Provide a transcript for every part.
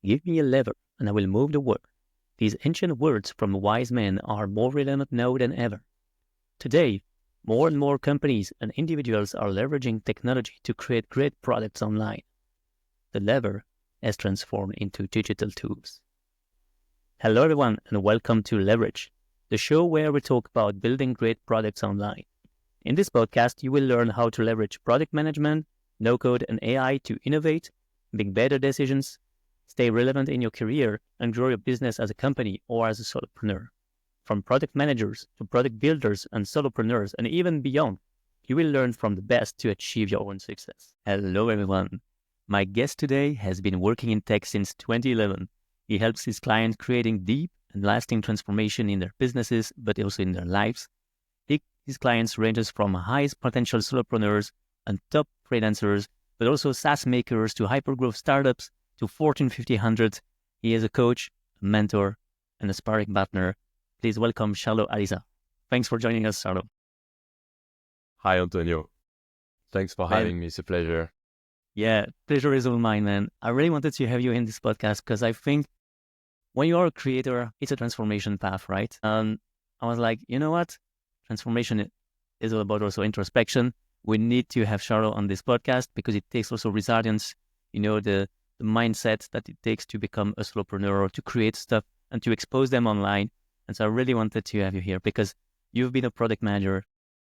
Give me a lever and I will move the world. These ancient words from wise men are more relevant now than ever. Today, more and more companies and individuals are leveraging technology to create great products online. The lever has transformed into digital tools. Hello everyone and welcome to Leverage, the show where we talk about building great products online. In this podcast, you will learn how to leverage product management, no-code and AI to innovate, make better decisions, stay relevant in your career, and grow your business as a company or as a solopreneur. From product managers to product builders and solopreneurs and even beyond, you will learn from the best to achieve your own success. Hello everyone. My guest today has been working in tech since 2011. He helps his clients creating deep and lasting transformation in their businesses, but also in their lives. His clients ranges from highest potential solopreneurs and top freelancers, but also SaaS makers to hypergrowth startups to Fortune 500. He is a coach, a mentor, and a sparring partner. Please welcome Charlo Allizard. Thanks for joining us, Charlo. Hi, Antonio. Thanks for having me. It's a pleasure. Yeah, pleasure is all mine, man. I really wanted to have you in this podcast because I think when you are a creator, it's a transformation path, right? And I was like, you know what? Transformation is all about also introspection. We need to have Charlo on this podcast because it takes also resilience, the mindset that it takes to become a solopreneur, to create stuff and to expose them online. And so I really wanted to have you here because you've been a product manager,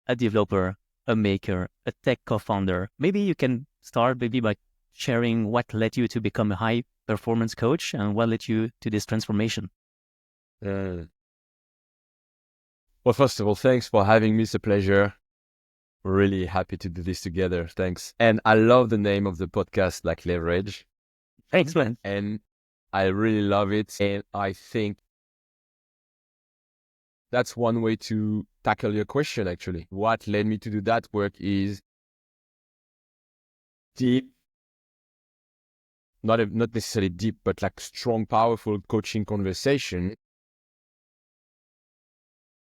a developer, a maker, a tech co-founder. Maybe you can start by sharing what led you to become a high performance coach and what led you to this transformation. Well, first of all, thanks for having me. It's a pleasure. We're really happy to do this together. Thanks. And I love the name of the podcast, like Leverage. Thanks, man. And I really love it. And I think that's one way to tackle your question, actually. What led me to do that work is deep, not necessarily deep, but like strong, powerful coaching conversation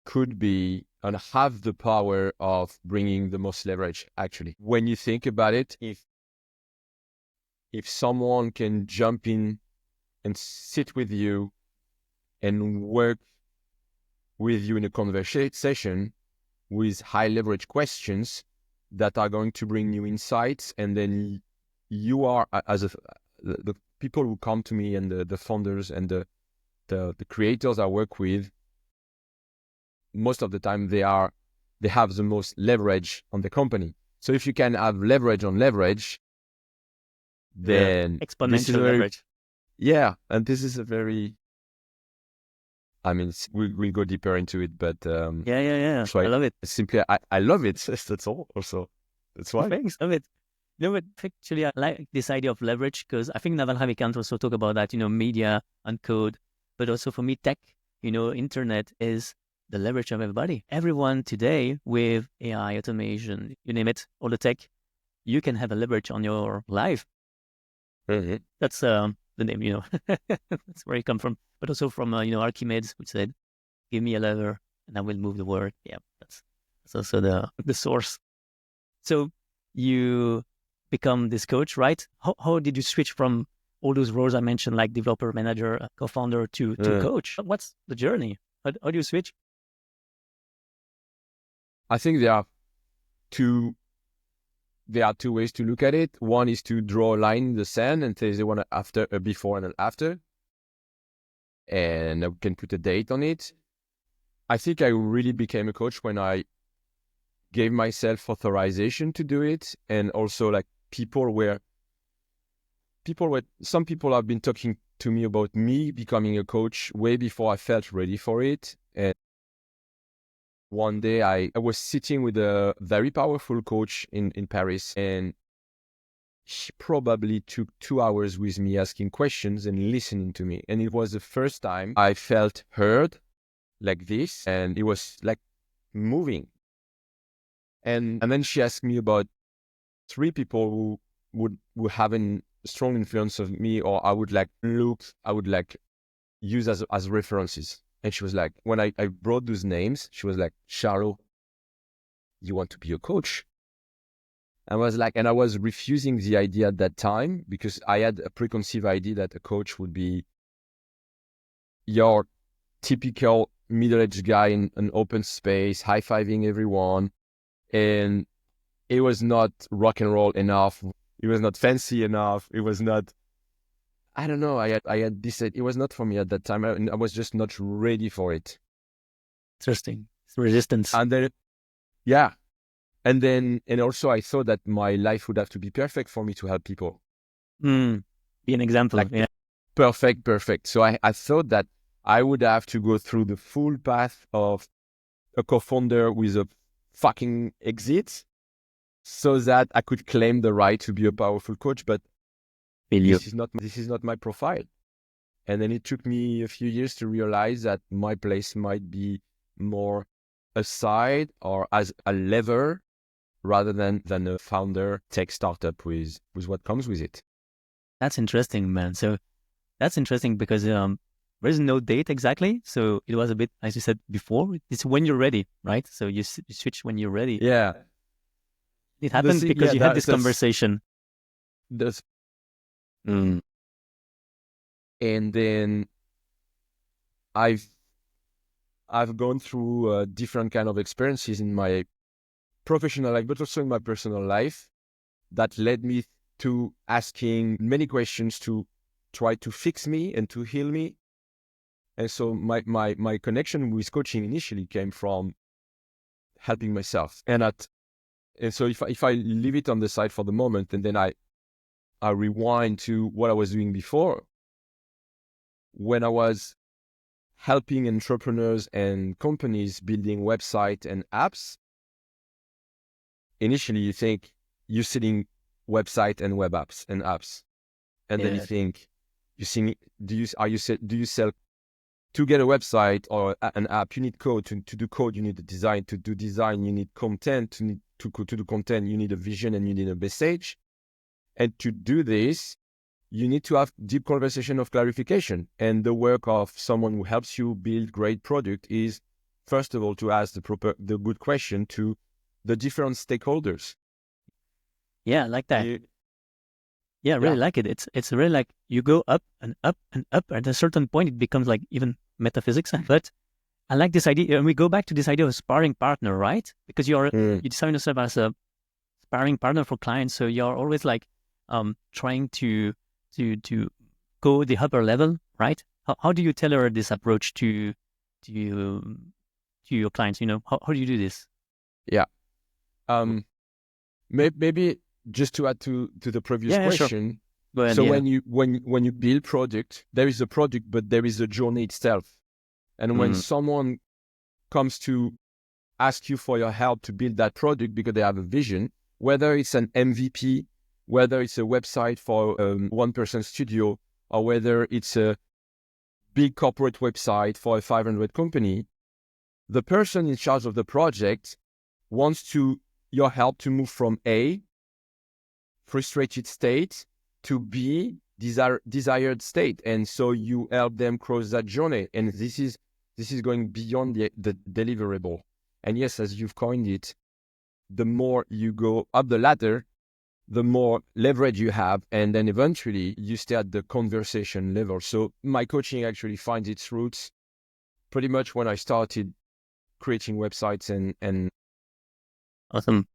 could be and have the power of bringing the most leverage, actually. When you think about it, if someone can jump in and sit with you and work with you in a conversation with high leverage questions that are going to bring new insights, and then you are, the people who come to me and the founders and the creators I work with, most of the time they have the most leverage on the company. So if you can have leverage on leverage, then exponential leverage. Yeah, and this is a very, we'll go deeper into it, but Yeah. So I love it. Simply, I love it. That's all. Also, that's why. Thanks, love it. No, but actually, I like this idea of leverage because I think Naval Ravikant also talk about that. Media and code, but also for me, tech. Internet is the leverage of everybody. Everyone today with AI, automation, you name it, all the tech, you can have a leverage on your life. Mm-hmm. That's the name. That's where it come from. But also from Archimedes, which said, "Give me a lever, and I will move the world." Yeah, that's also the source. So you become this coach, right? How did you switch from all those roles I mentioned, like developer, manager, co-founder, to coach? What's the journey? How do you switch? I think there are two ways to look at it. One is to draw a line in the sand and say they want a before and an after, and I can put a date on it. I think I really became a coach when I gave myself authorization to do it, and also like some people have been talking to me about me becoming a coach way before I felt ready for it. And one day I was sitting with a very powerful coach in Paris, and she probably took 2 hours with me asking questions and listening to me. And it was the first time I felt heard like this, and it was like moving. And then she asked me about 3 people who have a strong influence of me, or I would use as references. And she was like, when I brought those names, she was like, "Charlo, you want to be a coach?" And I was refusing the idea at that time because I had a preconceived idea that a coach would be your typical middle-aged guy in an open space, high-fiving everyone. And it was not rock and roll enough. It was not fancy enough. It was not, I don't know. I had this, it was not for me at that time. I was just not ready for it. Interesting. Resistance. And then, yeah. And also I thought that my life would have to be perfect for me to help people. Be an example. Like perfect. So I thought that I would have to go through the full path of a co-founder with a fucking exit so that I could claim the right to be a powerful coach. But this is not my profile. And then it took me a few years to realize that my place might be more a side or as a lever rather than a founder tech startup with what comes with it. That's interesting, man. So that's interesting because there is no date exactly. So it was a bit, as you said before, it's when you're ready, right? So you switch when you're ready. Yeah. It happened because you had this conversation. And then I've gone through different kind of experiences in my professional life, but also in my personal life that led me to asking many questions to try to fix me and to heal me. And so my connection with coaching initially came from helping myself. And so if I leave it on the side for the moment, and then I rewind to what I was doing before, when I was helping entrepreneurs and companies building websites and apps, initially you think you're selling website and web apps and apps. And then you think, do you sell to get a website or an app, you need code. To do code, you need a design. To do design, you need content. To do content, you need a vision and you need a message. And to do this, you need to have deep conversation of clarification. And the work of someone who helps you build great product is, first of all, to ask the good question to the different stakeholders. Yeah, I like that. I really like it. It's really like you go up and up and up. At a certain point, it becomes like even metaphysics. But I like this idea. And we go back to this idea of a sparring partner, right? Because you design yourself as a sparring partner for clients. So you're always like trying to go the upper level, right? How do you tailor this approach to your clients? How do you do this? Yeah. Maybe just to add to the previous question. Sure. Ahead, so when you build product, there is a product, but there is a journey itself. And when someone comes to ask you for your help to build that product because they have a vision, whether it's an MVP, whether it's a website for one-person studio, or whether it's a big corporate website for a 500 company, the person in charge of the project wants your help to move from A, frustrated state, to B, desired state. And so you help them cross that journey. And this is going beyond the deliverable. And yes, as you've coined it, the more you go up the ladder, the more leverage you have. And then eventually you stay at the conversation level. So my coaching actually finds its roots pretty much when I started creating websites and awesome.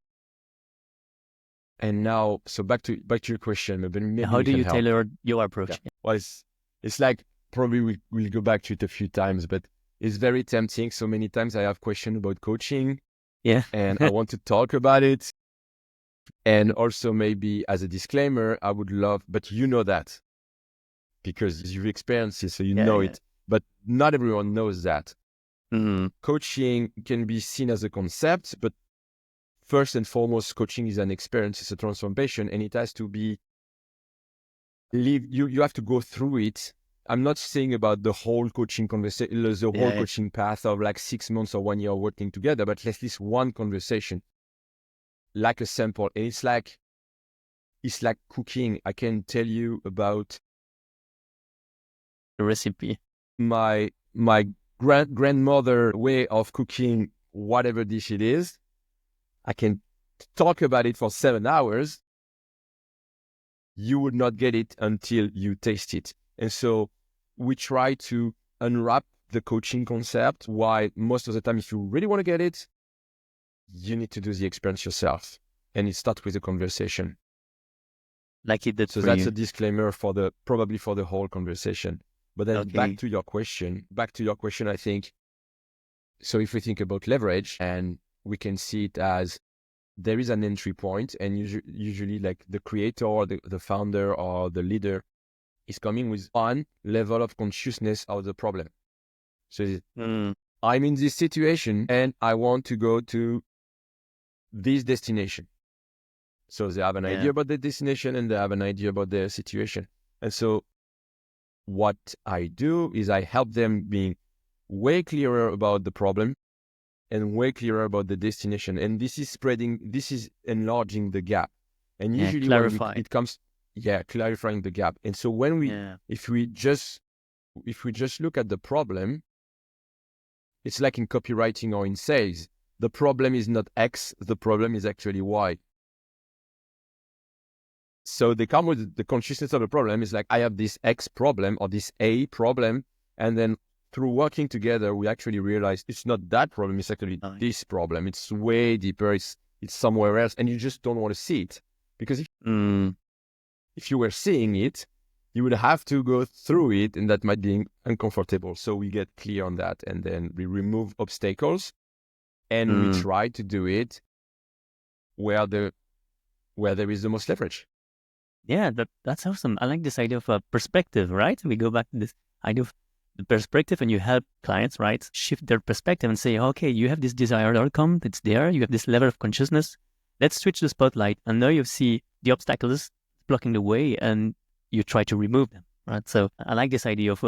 And now, so back to your question. Maybe how do you tailor your approach? Yeah. Well, it's like, probably we'll go back to it a few times, but it's very tempting. So many times I have questions about coaching. Yeah. And I want to talk about it. And also maybe as a disclaimer, I would love, but you know that because you've experienced it, so you know it. But not everyone knows that. Coaching can be seen as a concept, but first and foremost, coaching is an experience, it's a transformation, and it has to be you have to go through it. I'm not saying about the whole coaching conversation, the whole coaching path of like 6 months or 1 year working together, but at least one conversation, like a sample. And it's like cooking. I can tell you about the recipe. My grandmother way of cooking whatever dish it is. I can talk about it for 7 hours, you would not get it until you taste it. And so we try to unwrap the coaching concept, why most of the time, if you really want to get it, you need to do the experience yourself. And it starts with a conversation. Like it did So for that's you. a disclaimer probably for the whole conversation. But then Okay. back to your question, I think, so if we think about leverage, and we can see it as there is an entry point, and usually like the creator or the founder or the leader is coming with one level of consciousness of the problem. So I'm in this situation and I want to go to this destination. So they have an idea about the destination and they have an idea about their situation. And so what I do is I help them being way clearer about the problem and way clearer about the destination. And this is enlarging the gap. And usually when it comes, clarifying the gap. And so if we just look at the problem, it's like in copywriting or in sales, the problem is not X, the problem is actually Y. So they come with the consciousness of the problem. It's like, I have this X problem or this A problem. And then through working together, we actually realize it's not that problem. It's actually this problem. It's way deeper. It's somewhere else. And you just don't want to see it. Because if you were seeing it, you would have to go through it, and that might be uncomfortable. So we get clear on that, and then we remove obstacles, and we try to do it where there is the most leverage. Yeah, that's awesome. I like this idea of a perspective, right? We go back to this idea of the perspective, and you help clients, right, shift their perspective and say, okay, you have this desired outcome, it's there, you have this level of consciousness. Let's switch the spotlight, and now you see the obstacles blocking the way, and you try to remove them, right? So I like this idea of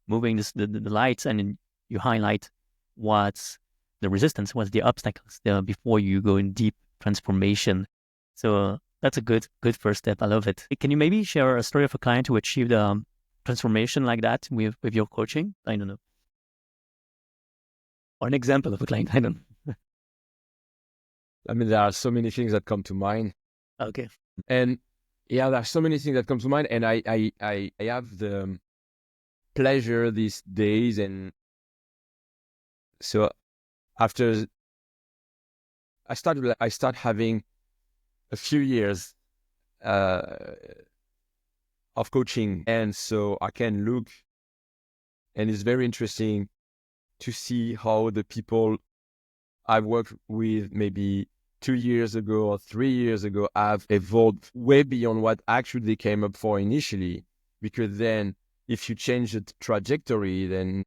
moving the lights, and then you highlight what's the resistance, what's the obstacles before you go in deep transformation. So that's a good first step. I love it. Can you maybe share a story of a client who achieved transformation like that with your coaching? I don't know. Or an example of a client. I don't know. I mean, there are so many things that come to mind. Okay. And yeah, there are so many things that come to mind. And I have the pleasure these days. And so after I start having a few years of coaching. And so I can look, and it's very interesting to see how the people I've worked with maybe 2 years ago or 3 years ago have evolved way beyond what actually they came up for initially. Because then if you change the trajectory, then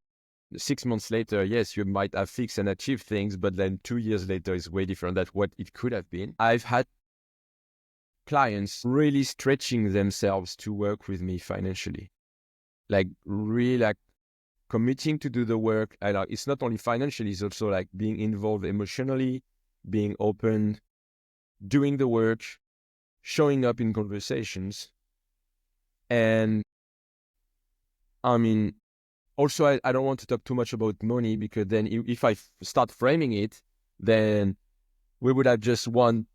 6 months later, yes, you might have fixed and achieved things, but then 2 years later is way different than what it could have been. I've had clients really stretching themselves to work with me financially, like really like committing to do the work. And it's not only financially, it's also like being involved emotionally, being open, doing the work, showing up in conversations. And I mean, also, I don't want to talk too much about money, because then if I start framing it, then we would have just one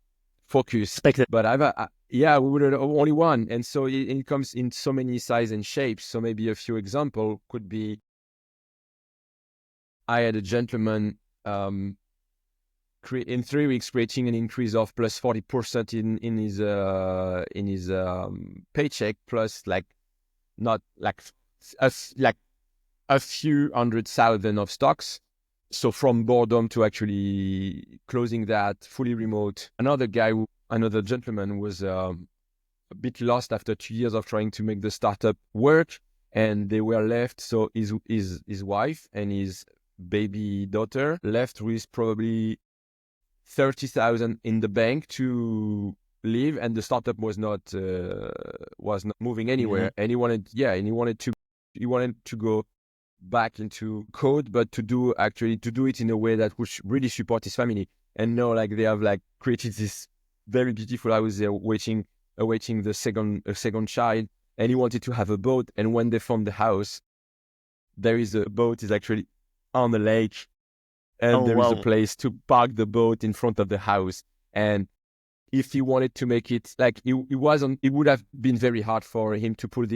focus. But we would have only one. And so it comes in so many sizes and shapes. So maybe a few examples could be, I had a gentleman in 3 weeks creating an increase of plus 40% in his paycheck, plus not like a few 100,000 of stocks. So from boredom to actually closing that fully remote. Another gentleman was a bit lost after 2 years of trying to make the startup work, and they were left. So his wife and his baby daughter left with probably 30,000 in the bank to live, and the startup was not moving anywhere. And he wanted to go back into code, but to do it in a way that would really support his family. And now, like, they have like created this very beautiful house. They're awaiting the second child, and he wanted to have a boat. And when they found the house, the boat is actually on the lake, and there is a place to park the boat in front of the house. And if he wanted to make it like it would have been very hard for him to pull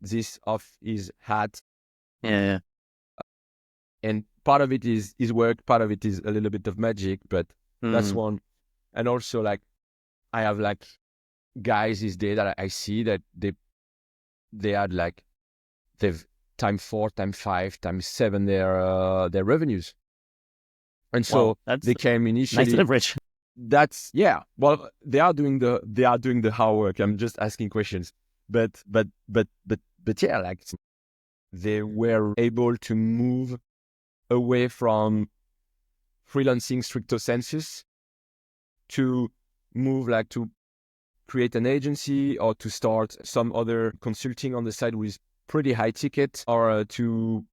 this off his hat. Yeah. And part of it is his work, part of it is a little bit of magic, but that's one. And also, like, I have like guys these days that I see that they had like they've times 4, times 5, times 7 their revenues, and so they came initially. Nice leverage. That's well, they are doing the hard work. I'm just asking questions, but yeah, like they were able to move away from freelancing stricto sensus to move like to create an agency or to start some other consulting on the side with pretty high ticket, or to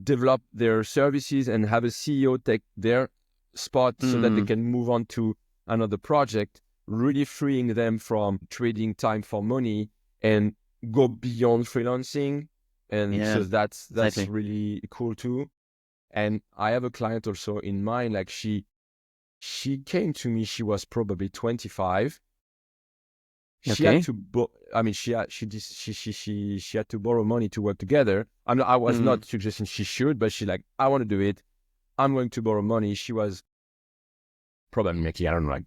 develop their services and have a CEO take their spot so that they can move on to another project, really freeing them from trading time for money and go beyond freelancing. And so that's exactly really cool too. And I have a client also in mind, like she came to me, she was probably 25. She had to she had to borrow money to work together. I was not suggesting she should, but she like, I want to do it. I'm going to borrow money. She was probably making, I don't know, like,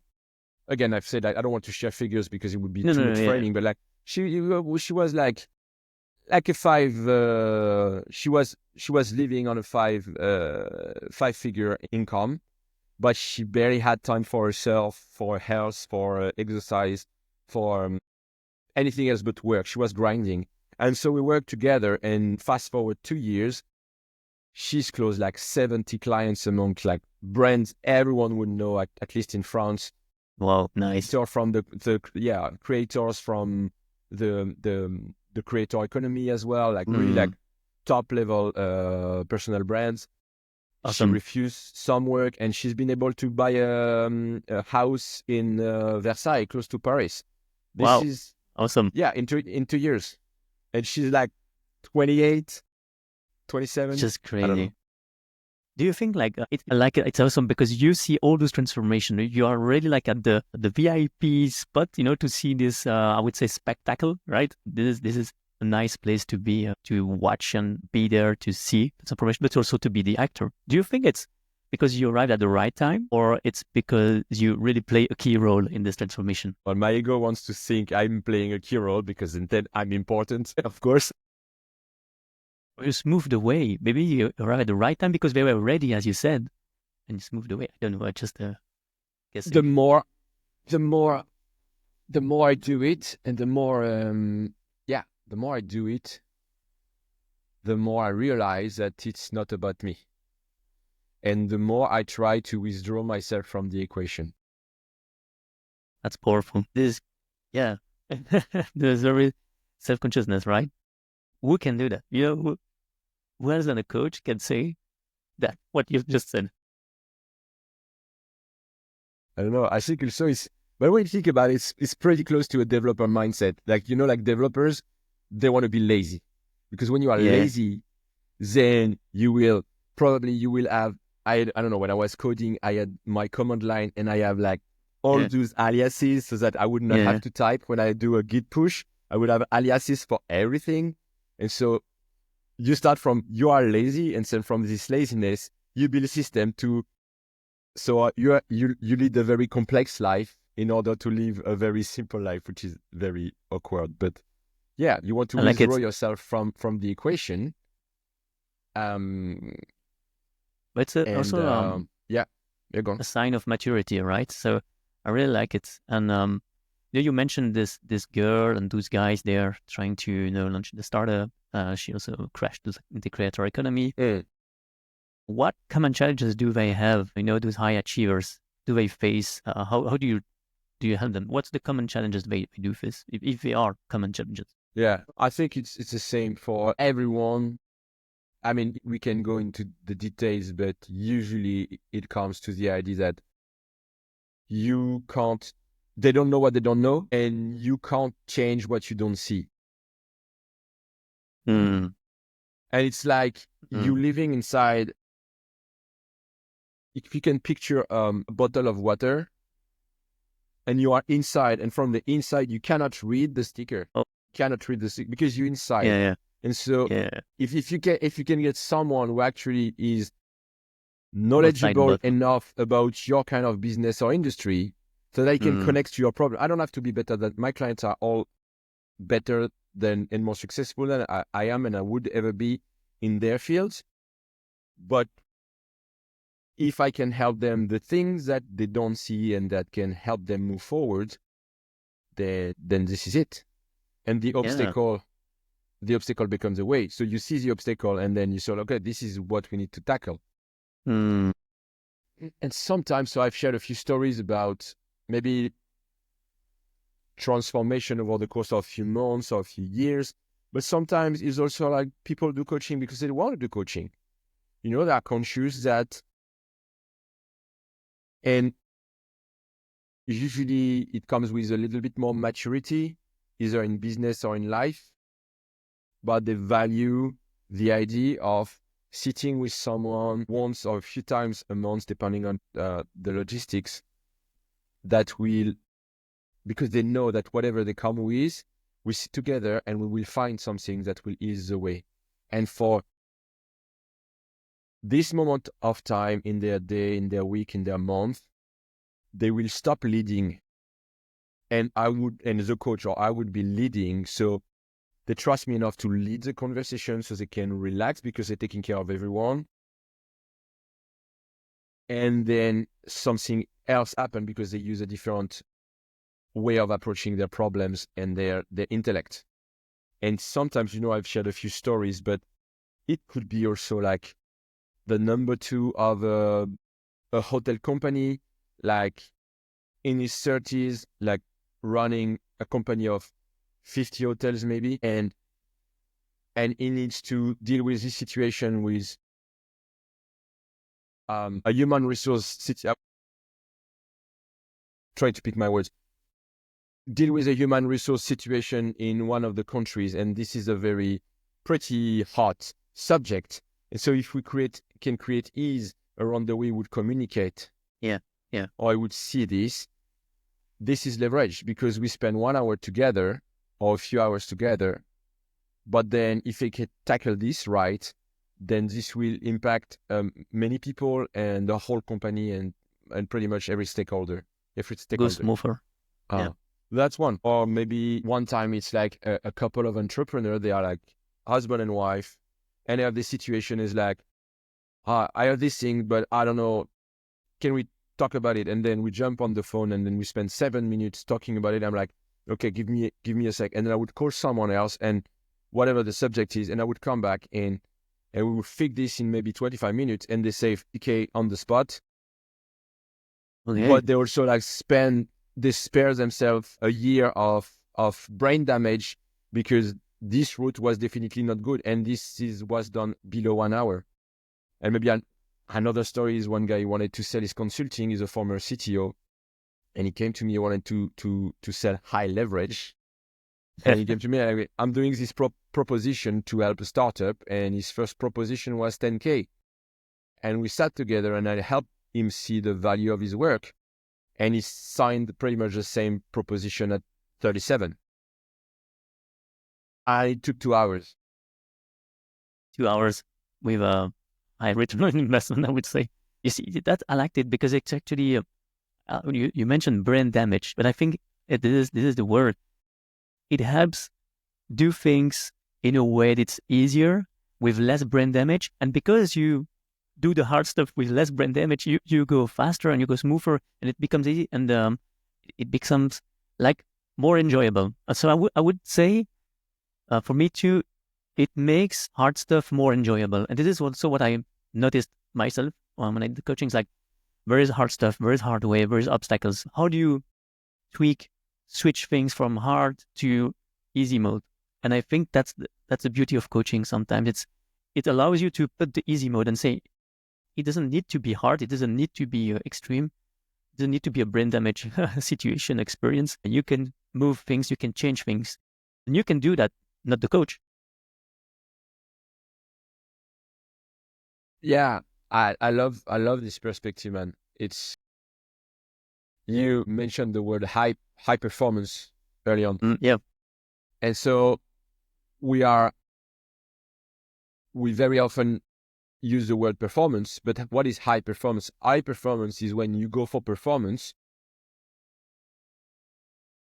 again, I've said I don't want to share figures because it would be too much framing, but like she was like a five. She was living on a five-figure income, but she barely had time for herself, for health, for exercise, for anything else but work. She was grinding, and so we worked together. And fast forward 2 years, she's closed like 70 clients amongst like brands everyone would know, at least in France. Wow, nice. So from the creators from the creator economy as well, like really like top level personal brands. Awesome. She refused some work, and she's been able to buy a house in Versailles, close to Paris. This is awesome. Yeah, in 2 years, and she's like 28, 27. Just crazy. Do you think like it's awesome because you see all those transformations? You are really like at the VIP spot, to see this. I would say spectacle, right? This is a nice place to be, to watch and be there to see transformation, but also to be the actor. Do you think it's because you arrived at the right time, or it's because you really play a key role in this transformation? Well, my ego wants to think I'm playing a key role because then I'm important, of course. Or you just moved away. Maybe you arrived at the right time because they were ready, as you said, and just moved away. I don't know. I just guessing. The more I do it, and the more I do it, the more I realize that it's not about me, and the more I try to withdraw myself from the equation. That's powerful. There's very self-consciousness, right? Who can do that? Who else than a coach can say that, what you've just said? I don't know. I think also but when you think about it, it's pretty close to a developer mindset. Like, like developers, they want to be lazy. Because when you are lazy, then you will have, I don't know, when I was coding, I had my command line and I have like all those aliases so that I would not have to type. When I do a git push, I would have aliases for everything. And so you start from, you are lazy, and then from this laziness, you build a system so you lead a very complex life in order to live a very simple life, which is very awkward. But yeah, you want to withdraw yourself from the equation. But it's also you're gone. A sign of maturity, right? So I really like it. And you mentioned this girl and those guys there trying to launch the startup. She also crashed in the creator economy. What common challenges do they have? Those high achievers, do they face? How do you help them? What's the common challenges they do face, if they are common challenges? Yeah, I think it's the same for everyone. I mean, we can go into the details, but usually it comes to the idea that they don't know what they don't know, and you can't change what you don't see. And it's like you living inside. If you can picture a bottle of water, and you are inside, and from the inside you cannot read the sticker. Oh, Cannot read the sticker because you're inside. yeah, And so yeah. if you can get someone who actually is Outside knowledgeable button. enough about your kind of business or industry so they can connect to your problem. I don't have to be better than my clients are all better than and more successful than I am and I would ever be in their fields. But if I can help them the things that they don't see and that can help them move forward, then this is it. And the Yeah. obstacle becomes a way. So you see the obstacle and then you say, okay, this is what we need to tackle. Mm. And sometimes, so I've shared a few stories about maybe transformation over the course of a few months or a few years. But sometimes it's also like people do coaching because they want to do coaching. They are conscious that, and usually it comes with a little bit more maturity, either in business or in life, but they value the idea of sitting with someone once or a few times a month, depending on the logistics, that will, because they know that whatever they come with, we sit together and we will find something that will ease the way. And for this moment of time in their day, in their week, in their month, they will stop leading. And as a coach, or I would be leading. So they trust me enough to lead the conversation so they can relax because they're taking care of everyone. And then something else happened because they use a different way of approaching their problems and their intellect. And sometimes, I've shared a few stories, but it could be also like the number two of a hotel company, like in his 30s, like running a company of 50 hotels maybe, and he needs to deal with this situation with a human resource trying to pick my words, deal with a human resource situation in one of the countries. And this is a very pretty hot subject. And so if we can create ease around the way we would communicate, Yeah. Yeah. or I would see this is leverage because we spend 1 hour together or a few hours together. But then if we can tackle this right, then this will impact many people and the whole company and pretty much every stakeholder. Go smoother. Yeah. That's one. Or maybe one time it's like a couple of entrepreneurs, they are like husband and wife, and they have this situation is like, I have this thing, but I don't know, can we talk about it? And then we jump on the phone and then we spend 7 minutes talking about it. I'm like, okay, give me a sec. And then I would call someone else and whatever the subject is, and I would come back and we would fix this in maybe 25 minutes and they save PK on the spot. Okay. But they also like they spare themselves a year of brain damage because this route was definitely not good. And was done below 1 hour. And maybe another story is one guy wanted to sell his consulting. He's a former CTO. And he came to me, he wanted to sell high leverage. And he came to me, I'm doing this proposition to help a startup. And his first proposition was 10K. And we sat together and I helped him see the value of his work. And he signed pretty much the same proposition at 37. And it took 2 hours. 2 hours with a high return on investment, I would say. You see, that I liked it because it's actually, you mentioned brain damage, but I think this is the word. It helps do things in a way that's easier with less brain damage. And because you do the hard stuff with less brain damage, you go faster and you go smoother and it becomes easy and it becomes like more enjoyable. So I would say for me too, it makes hard stuff more enjoyable. And this is also what I noticed myself when I do coaching. It's like, where is hard stuff? Where is hard way? Where is obstacles? How do you switch things from hard to easy mode? And I think that's the beauty of coaching. Sometimes it allows you to put the easy mode and say, it doesn't need to be hard. It doesn't need to be extreme. It doesn't need to be a brain damage situation experience. You can move things. You can change things. And you can do that, not the coach. Yeah, I love this perspective, man. It's You mentioned the word high performance early on. Yeah. And so we very often use the word performance, but what is high performance? High performance is when you go for performance,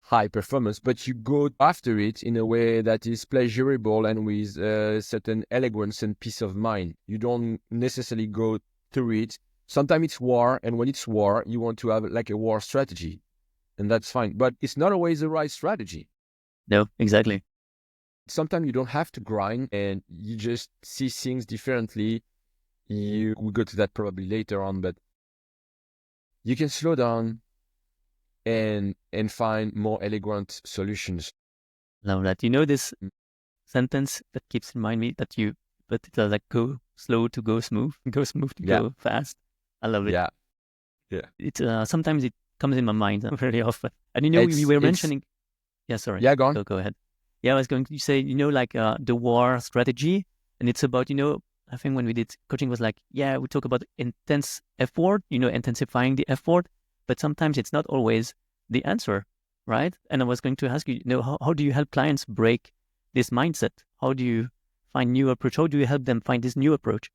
high performance, but you go after it in a way that is pleasurable and with a certain elegance and peace of mind. You don't necessarily go through it. Sometimes it's war, and when it's war, you want to have like a war strategy, and that's fine. But it's not always the right strategy. No, exactly. Sometimes you don't have to grind, and you just see things differently. We'll go to that probably later on, but you can slow down and find more elegant solutions. Love that. You know this sentence that keeps reminding me that but it's like go slow to go smooth, go smooth to go fast. I love it. Yeah. It sometimes it comes in my mind very often. And you were mentioning. Yeah, sorry. Yeah, go on. Go ahead. Yeah, I was going to say, like the war strategy, and it's about, I think when we did coaching was like, yeah, we talk about intense effort, intensifying the effort, but sometimes it's not always the answer, right? And I was going to ask you, how do you help clients break this mindset? How do you find new approach? How do you help them find this new approach?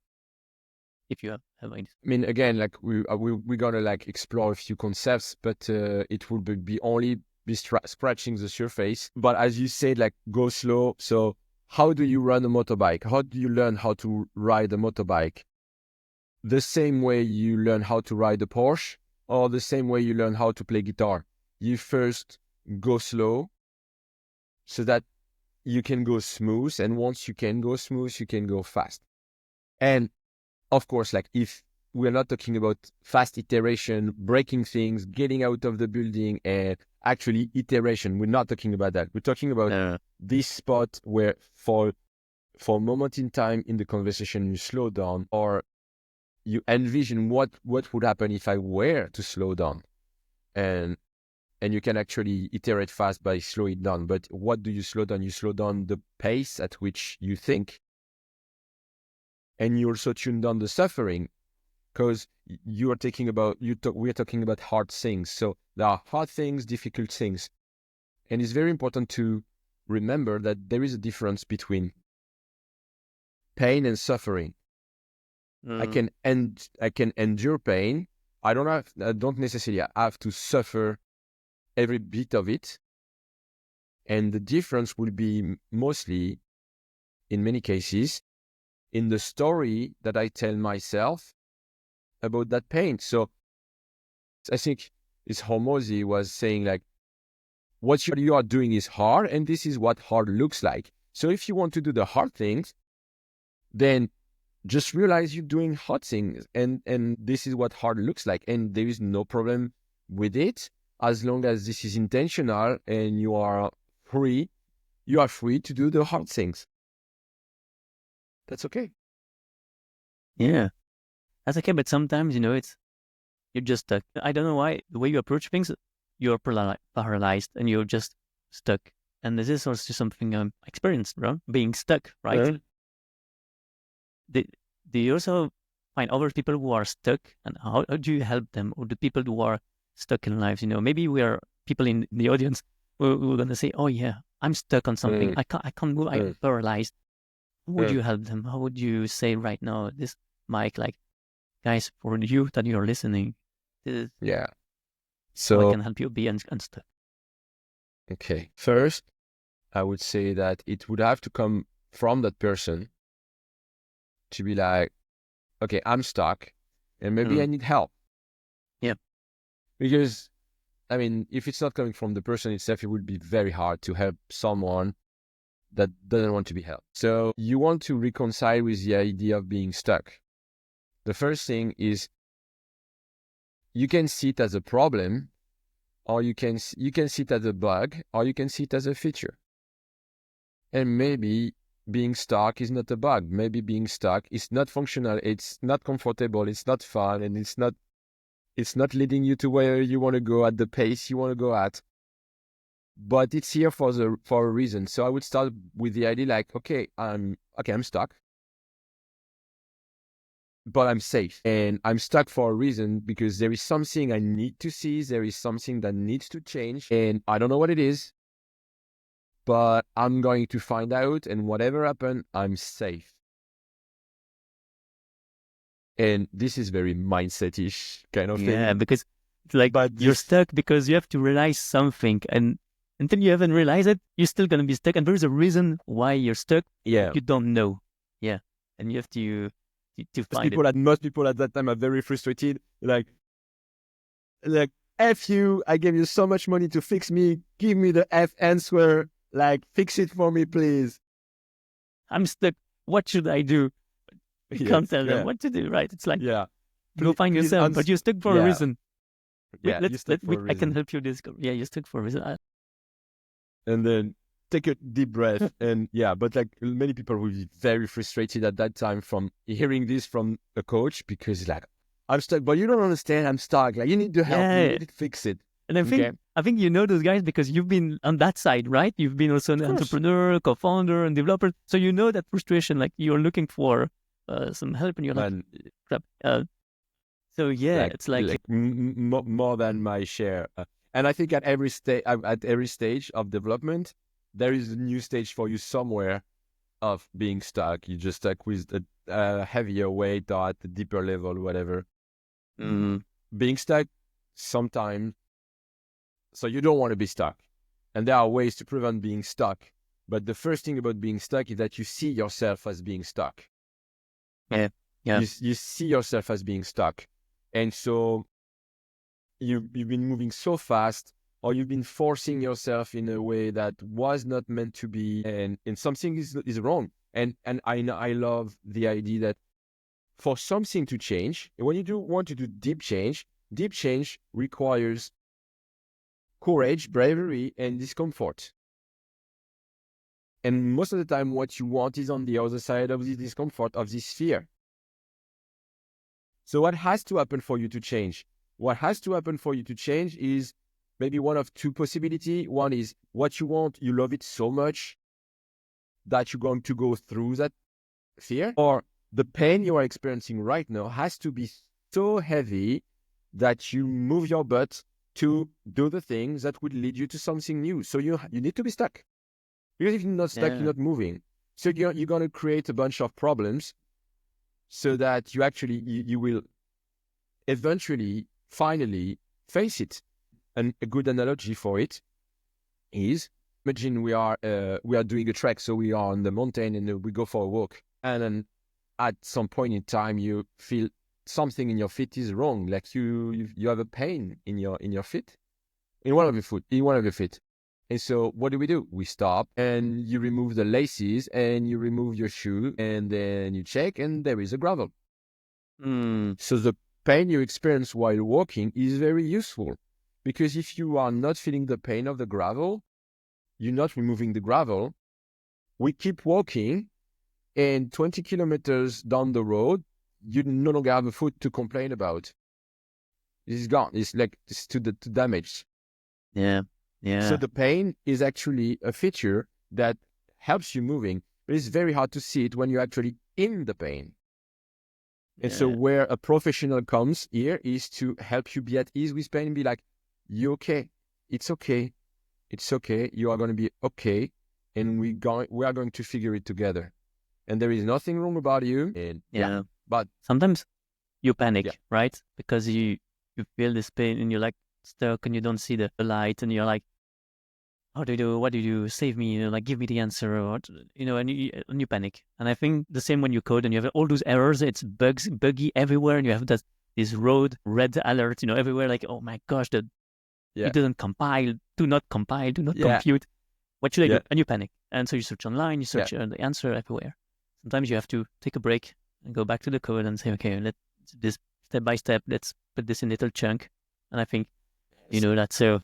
If you have ideas. I mean, again, like we're gonna like explore a few concepts, but it will be only be scratching the surface. But as you said, like go slow. So how do you run a motorbike? How do you learn how to ride a motorbike? The same way you learn how to ride a Porsche, or the same way you learn how to play guitar. You first go slow so that you can go smooth. And once you can go smooth, you can go fast. And of course, like if we're not talking about fast iteration, breaking things, getting out of the building, and actually iteration, we're not talking about that. We're talking about this spot where for a moment in time in the conversation, you slow down, or you envision what would happen if I were to slow down. And you can actually iterate fast by slowing down. But what do you slow down? You slow down the pace at which you think. And you also tune down the suffering, because we're talking about hard things. So there are hard things, difficult things. And it's very important to remember that there is a difference between pain and suffering. I can endure pain. I don't necessarily have to suffer every bit of it. And the difference will be mostly, in many cases, in the story that I tell myself about that pain. So I think it's Hormozy was saying like, what you are doing is hard, and this is what hard looks like. So if you want to do the hard things, then just realize you're doing hard things, and this is what hard looks like. And there is no problem with it, as long as this is intentional and you are free to do the hard things. That's okay. Yeah, that's okay. But sometimes, you're just stuck. I don't know why. The way you approach things, you're paralyzed and you're just stuck. And this is also something I'm experienced, right? Being stuck, right? Do you also find other people who are stuck, and how do you help them, or the people who are stuck in lives? Maybe we are people in the audience who are going to say, "Oh yeah, I'm stuck on something. I can't move. I'm paralyzed." How would you help them? How would you say right now, this Mike, like, guys, for you that you're listening, this is so how I can help you be unstuck. Okay. First, I would say that it would have to come from that person to be like, okay, I'm stuck and maybe I need help. Yeah. Because, I mean, if it's not coming from the person itself, it would be very hard to help someone that doesn't want to be helped. So you want to reconcile with the idea of being stuck. The first thing is you can see it as a problem, or you can see it as a bug, or you can see it as a feature. And maybe being stuck is not a bug. Maybe being stuck is not functional. It's not comfortable. It's not fun. And it's not leading you to where you want to go at the pace you want to go at. But it's here for a reason. So I would start with the idea like, okay, I'm stuck. but I'm safe and I'm stuck for a reason because there is something I need to see. There is something that needs to change and I don't know what it is, but I'm going to find out and whatever happens, I'm safe. And this is very mindset-ish kind of Yeah, thing. because it's like But you're this, stuck because you have to realize something, and until you haven't realized it, you're still gonna be stuck. And there's a reason why you're stuck, yeah, but you don't know. Yeah, and you have to find it. most people at that time are very frustrated. Like, F you, I gave you so much money to fix me. Give me the F answer. Like, fix it for me, please. I'm stuck. What should I do? You Yeah, can't tell them yeah, what to do, right? It's like yeah. go find Please, yourself, but you're stuck for a yeah, reason. yeah. You stuck for a I can reason. help you discover. Yeah, you're stuck for a reason. And then take a deep breath. And yeah, but like many people will be very frustrated at that time from hearing this from a coach because like, I'm stuck, but you don't understand. I'm stuck. Like, you need to help me. You Yeah, need to fix it. and Okay. I think you know those guys because you've been on that side, right? You've been also an Of course. entrepreneur, co-founder, and developer, so you know that frustration. Like you're looking for some help, and you're like, Man, crap. So yeah, it's like more than my share. And I think at every stage of development, there is a new stage for you somewhere of being stuck. You're just stuck with a heavier weight or at a deeper level, whatever. mm, Being stuck sometimes, so you don't want to be stuck. And there are ways to prevent being stuck. But the first thing about being stuck is that you see yourself as being stuck. yeah, yeah, You see yourself as being stuck. And so you've been moving so fast or you've been forcing yourself in a way that was not meant to be and something is wrong. And I love the idea that for something to change, when you do want to do deep change requires courage, bravery, and discomfort. And most of the time, what you want is on the other side of this discomfort, of this fear. So what has to happen for you to change? What has to happen for you to change is maybe one of two possibilities. One is what you want, you love it so much that you're going to go through that fear, or the pain you are experiencing right now has to be so heavy that you move your butt to do the things that would lead you to something new. So you need to be stuck. Because if you're not stuck, you're yeah, not moving. So you're going to create a bunch of problems so that you will eventually, finally face it. And a good analogy for it is, imagine we are doing a trek, so we are on the mountain and we go for a walk, and then at some point in time you feel something in your feet is wrong, like you have a pain in your feet, in one of your feet. And so what do? We stop and you remove the laces and you remove your shoe and then you check and there is a gravel. mm, So the pain you experience while walking is very useful because if you are not feeling the pain of the gravel, you're not removing the gravel. We keep walking and 20 kilometers down the road, you no longer have a foot to complain about. It's gone. It's like it's to damage. yeah, So yeah, the pain is actually a feature that helps you moving, but it's very hard to see it when you're actually in the pain. And so yeah, where a professional comes here is to help you be at ease with pain and be like, you okay? It's okay. It's okay. You are going to be okay. And we are going to figure it together. And there is nothing wrong about you. And yeah, yeah. but Sometimes you yeah, panic, right? Because you feel this pain and you're like stuck and you don't see the light and you're like, how do you do? What do you do? Save me, like give me the answer, or what, and you panic. And I think the same when you code and you have all those errors. It's buggy everywhere, and you have this road red alert, everywhere. Like, oh my gosh, yeah, it doesn't compile. Do not compile. Do not yeah, compute. What should I do? yeah, And you panic. And so you search online. You yeah. search the answer everywhere. Sometimes you have to take a break and go back to the code and say, okay, let's this step by step. Let's put this in little chunk. And I think that's so.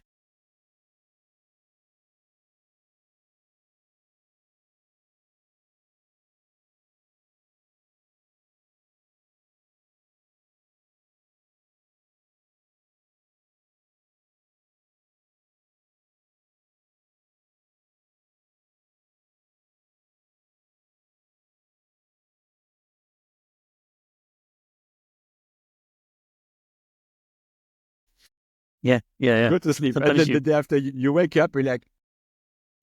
Yeah. Go to sleep. And Sometimes then the day after you wake up, you're like,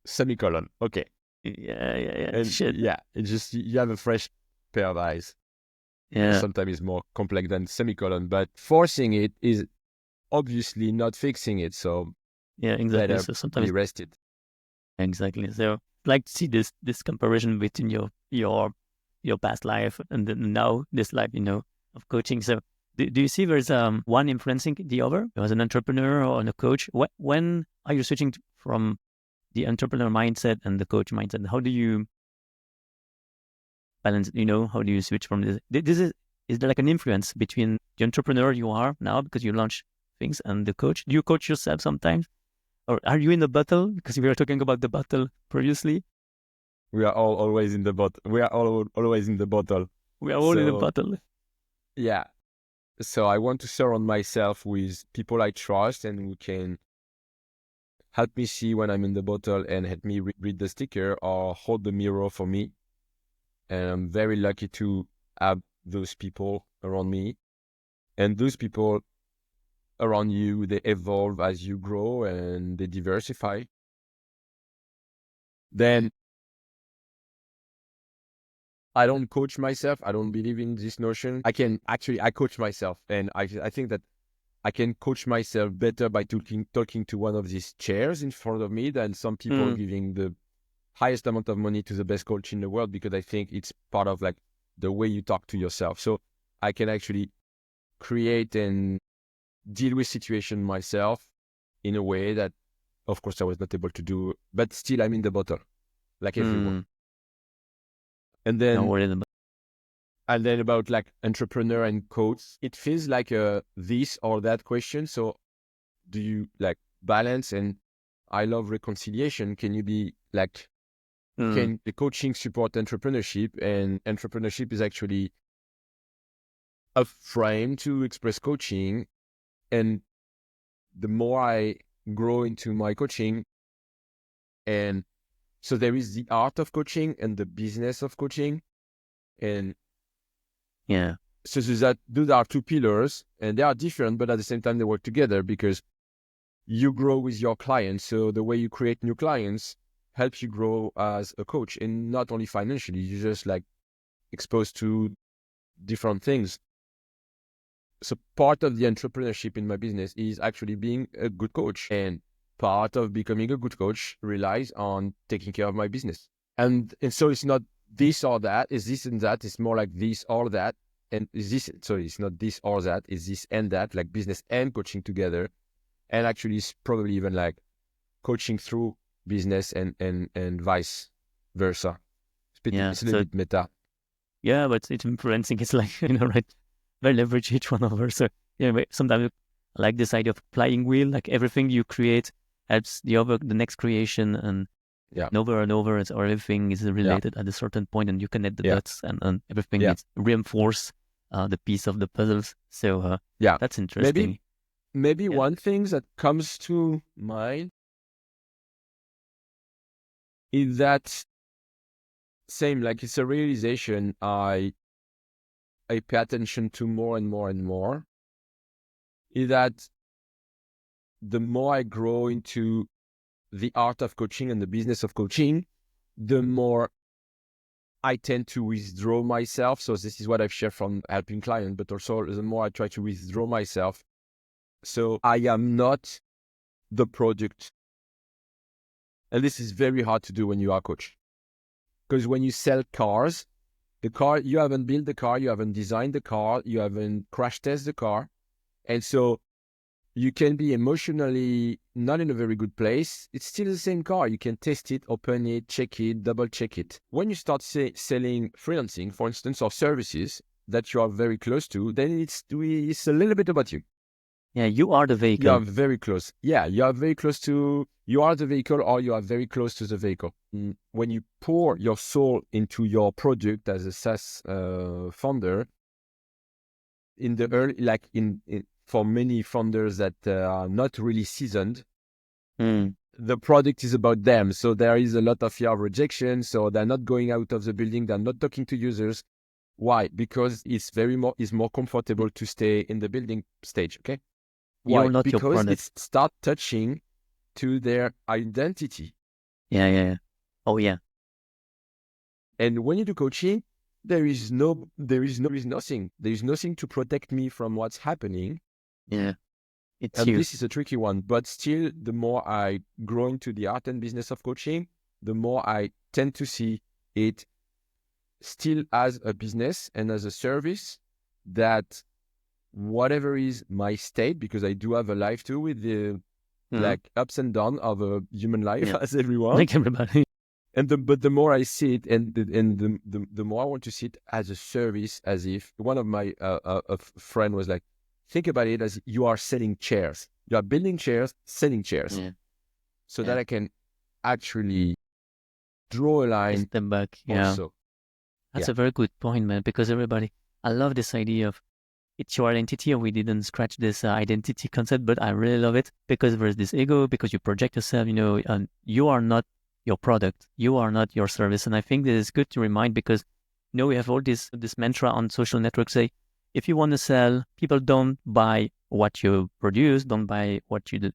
semicolon. Okay. yeah. And Shit. yeah, it's just, you have a fresh pair of eyes. And Yeah. sometimes it's more complex than semicolon, but forcing it is obviously not fixing it. So Yeah, exactly. better So be sometimes rested. exactly. So like to see this comparison between your past life and then now this life, of coaching. So do you see there's one influencing the other as an entrepreneur or a coach? When are you switching from the entrepreneur mindset and the coach mindset? How do you balance? How do you switch from this? Is there like an influence between the entrepreneur you are now because you launch things and the coach? Do you coach yourself sometimes? Or are you in the battle? Because we were talking about the battle previously. We are all always in the bottle. We are all always in the bottle. We are all in a So battle. yeah. So I want to surround myself with people I trust and who can help me see when I'm in the bottle and help me read the sticker or hold the mirror for me. And I'm very lucky to have those people around me. And those people around you, they evolve as you grow and they diversify. Then I don't coach myself. I don't believe in this notion. I coach myself. And I think that I can coach myself better by talking to one of these chairs in front of me than some people giving the highest amount of money to the best coach in the world, because I think it's part of like the way you talk to yourself. So I can actually create and deal with situation myself in a way that, of course, I was not able to do, but still I'm in the bottle, like everyone. And No then, worries about. and then about like entrepreneur and coach, it feels like a this or that question. So do you like balance? And I love reconciliation. Can you be like, can the coaching support entrepreneurship? And entrepreneurship is actually a frame to express coaching. And the more I grow into my coaching, and so there is the art of coaching and the business of coaching. And Yeah. so those are two pillars, and they are different, but at the same time they work together because you grow with your clients. So the way you create new clients helps you grow as a coach, and not only financially, you're just like exposed to different things. So part of the entrepreneurship in my business is actually being a good coach, and part of becoming a good coach relies on taking care of my business. And so it's not this or that, it's this and that, it's more like this or that. And is this, so it's not this or that, it's this and that, like business and coaching together. And actually it's probably even like coaching through business and vice versa. Yeah. It's a little So bit meta. yeah, but it's influencing. It's like right. They leverage each one over. So sometimes I like this idea of flying wheel. Like everything you create helps the next creation, and Yeah. over and over. It's or everything is Yeah. related at a certain point, and you connect the Yeah. dots, and everything Yeah. is reinforce the piece of the puzzles. So Yeah. that's interesting. Maybe Yeah. one thing that comes to mind is that same, like it's a realization I pay attention to more and more and more, is that the more I grow into the art of coaching and the business of coaching, the more I tend to withdraw myself. So this is what I've shared from helping clients, but also the more I try to withdraw myself. So I am not the product. And this is very hard to do when you are a coach. Because when you sell cars, the car, you haven't built the car, you haven't designed the car, you haven't crash tested the car. And so you can be emotionally not in a very good place. It's still the same car. You can test it, open it, check it, double check it. When you start selling freelancing, for instance, or services that you are very close to, then it's a little bit about you. Yeah, you are the vehicle. You are very close. Yeah, you are very close to, you are the vehicle or you are very close to the vehicle. When you pour your soul into your product as a SaaS founder, in the early, like for many founders that are not really seasoned, the product is about them. So there is a lot of fear of rejection. So they're not going out of the building. They're not talking to users. Why? Because it's more comfortable to stay in the building stage. Okay. Why? You're not your Because product. it start touching to their identity. Yeah. Oh yeah. And when you do coaching, there is nothing. There is nothing to protect me from what's happening. Yeah. It's And you. this is a tricky one. But still, the more I grow into the art and business of coaching, the more I tend to see it still as a business and as a service, that whatever is my state, because I do have a life too, with the like ups and downs of a human life, as everyone. Like everybody. And but the more I see it, and the more I want to see it as a service, as if one of my a friend was like, think about it as you are selling chairs. You are building chairs, selling chairs, so that I can actually draw a line. Step back. Yeah. Also, That's a very good point, man, because I love this idea of it's your identity, and we didn't scratch this identity concept, but I really love it because there's this ego, because you project yourself, and you are not your product, you are not your service. And I think this is good to remind, because, we have all this mantra on social networks say, if you want to sell, people don't buy what you produce, don't buy what you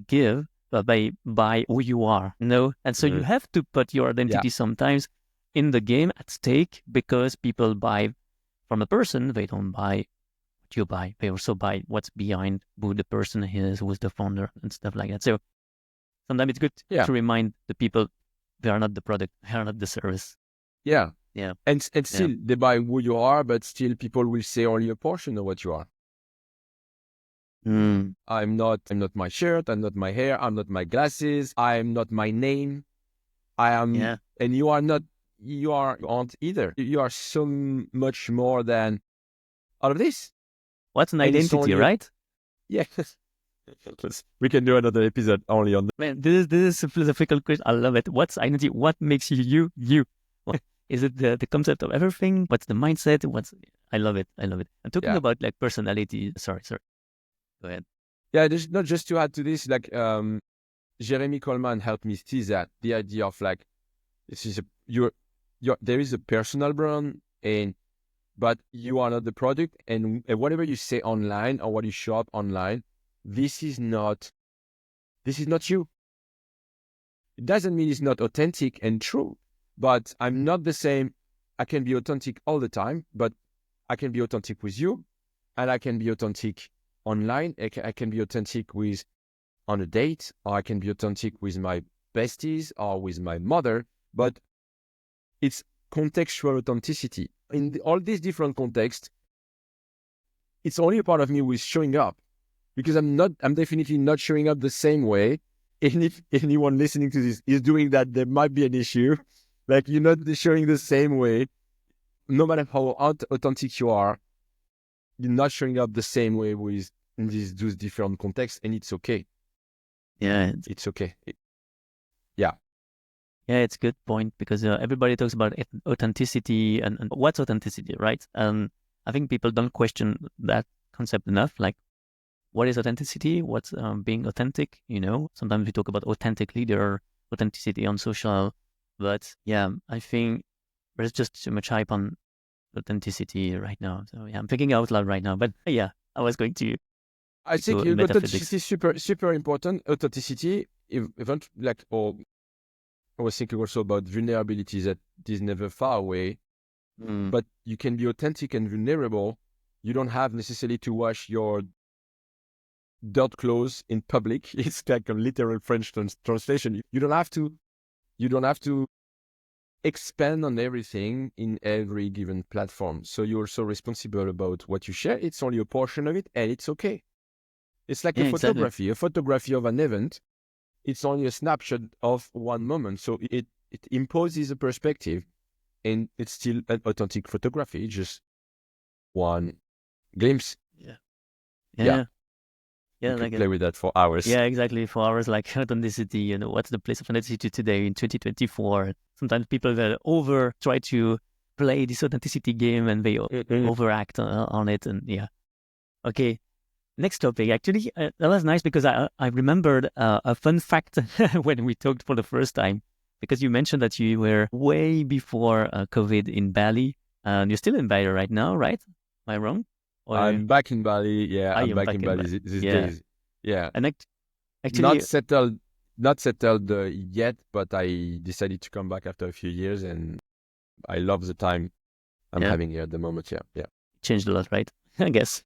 give, but buy who you are, And so you have to put your identity sometimes in the game at stake, because people buy from a person, they don't buy what you buy. They also buy what's behind who the person is, who's the founder and stuff like that. So sometimes it's good to remind the people they are not the product, they are not the service. Yeah. And still they buy who you are, but still people will say only a portion of what you are. I'm not my shirt, I'm not my hair, I'm not my glasses, I'm not my name. I am, and you are not. You aren't either. You are so much more than all of this. What's an identity, right? Yeah. We can do another episode only on that. Man, this is a philosophical question. I love it. What's identity? What makes you? Is it the concept of everything? What's the mindset? I love it. I'm talking about like personality. Sorry. Go ahead. Yeah, there's not just to add to this, like Jeremy Coleman helped me see that the idea of like, this is there is a personal brand, but you are not the product, and whatever you say online or what you show up online, this is not you. It doesn't mean it's not authentic and true, but I'm not the same. I can be authentic all the time, but I can be authentic with you, and I can be authentic online. I can be authentic on a date, or I can be authentic with my besties or with my mother, but it's contextual authenticity. In all these different contexts, it's only a part of me who is showing up, because I'm definitely not showing up the same way. And if anyone listening to this is doing that, there might be an issue. Like, you're not showing the same way. No matter how authentic you are, you're not showing up the same way in those different contexts, and it's okay. Yeah. It's okay. Yeah, it's a good point, because everybody talks about authenticity and what's authenticity, right? I think people don't question that concept enough. Like, what is authenticity? What's being authentic? Sometimes we talk about authentic leader, authenticity on social, but I think there's just too much hype on authenticity right now. So I'm thinking out loud right now, but I was going to. I think authenticity is super, super important. Authenticity, even like, I was thinking also about vulnerability, that is never far away, but you can be authentic and vulnerable. You don't have necessarily to wash your dirt clothes in public. It's like a literal French translation. You don't have to expand on everything in every given platform. So you're also responsible about what you share. It's only a portion of it, and it's okay. It's like a photography of an event. It's only a snapshot of one moment. So it imposes a perspective, and it's still an authentic photography, just one glimpse. Yeah. You could play with that for hours. Yeah, exactly. For hours, like authenticity, what's the place of authenticity today in 2024? Sometimes people that try to play this authenticity game, and they overact on it. And okay. Next topic, actually, that was nice, because I remembered a fun fact when we talked for the first time, because you mentioned that you were way before COVID in Bali, and you're still in Bali right now, right? Am I wrong? Or I'm back in Bali. Yeah, I I'm am back back in in Bali Bali. these Yeah. days. Yeah, And not actually, settled, not settled yet, but I decided to come back after a few years, and I love the time I'm yeah, having here at the moment. Yeah, yeah. changed a lot, right? I guess.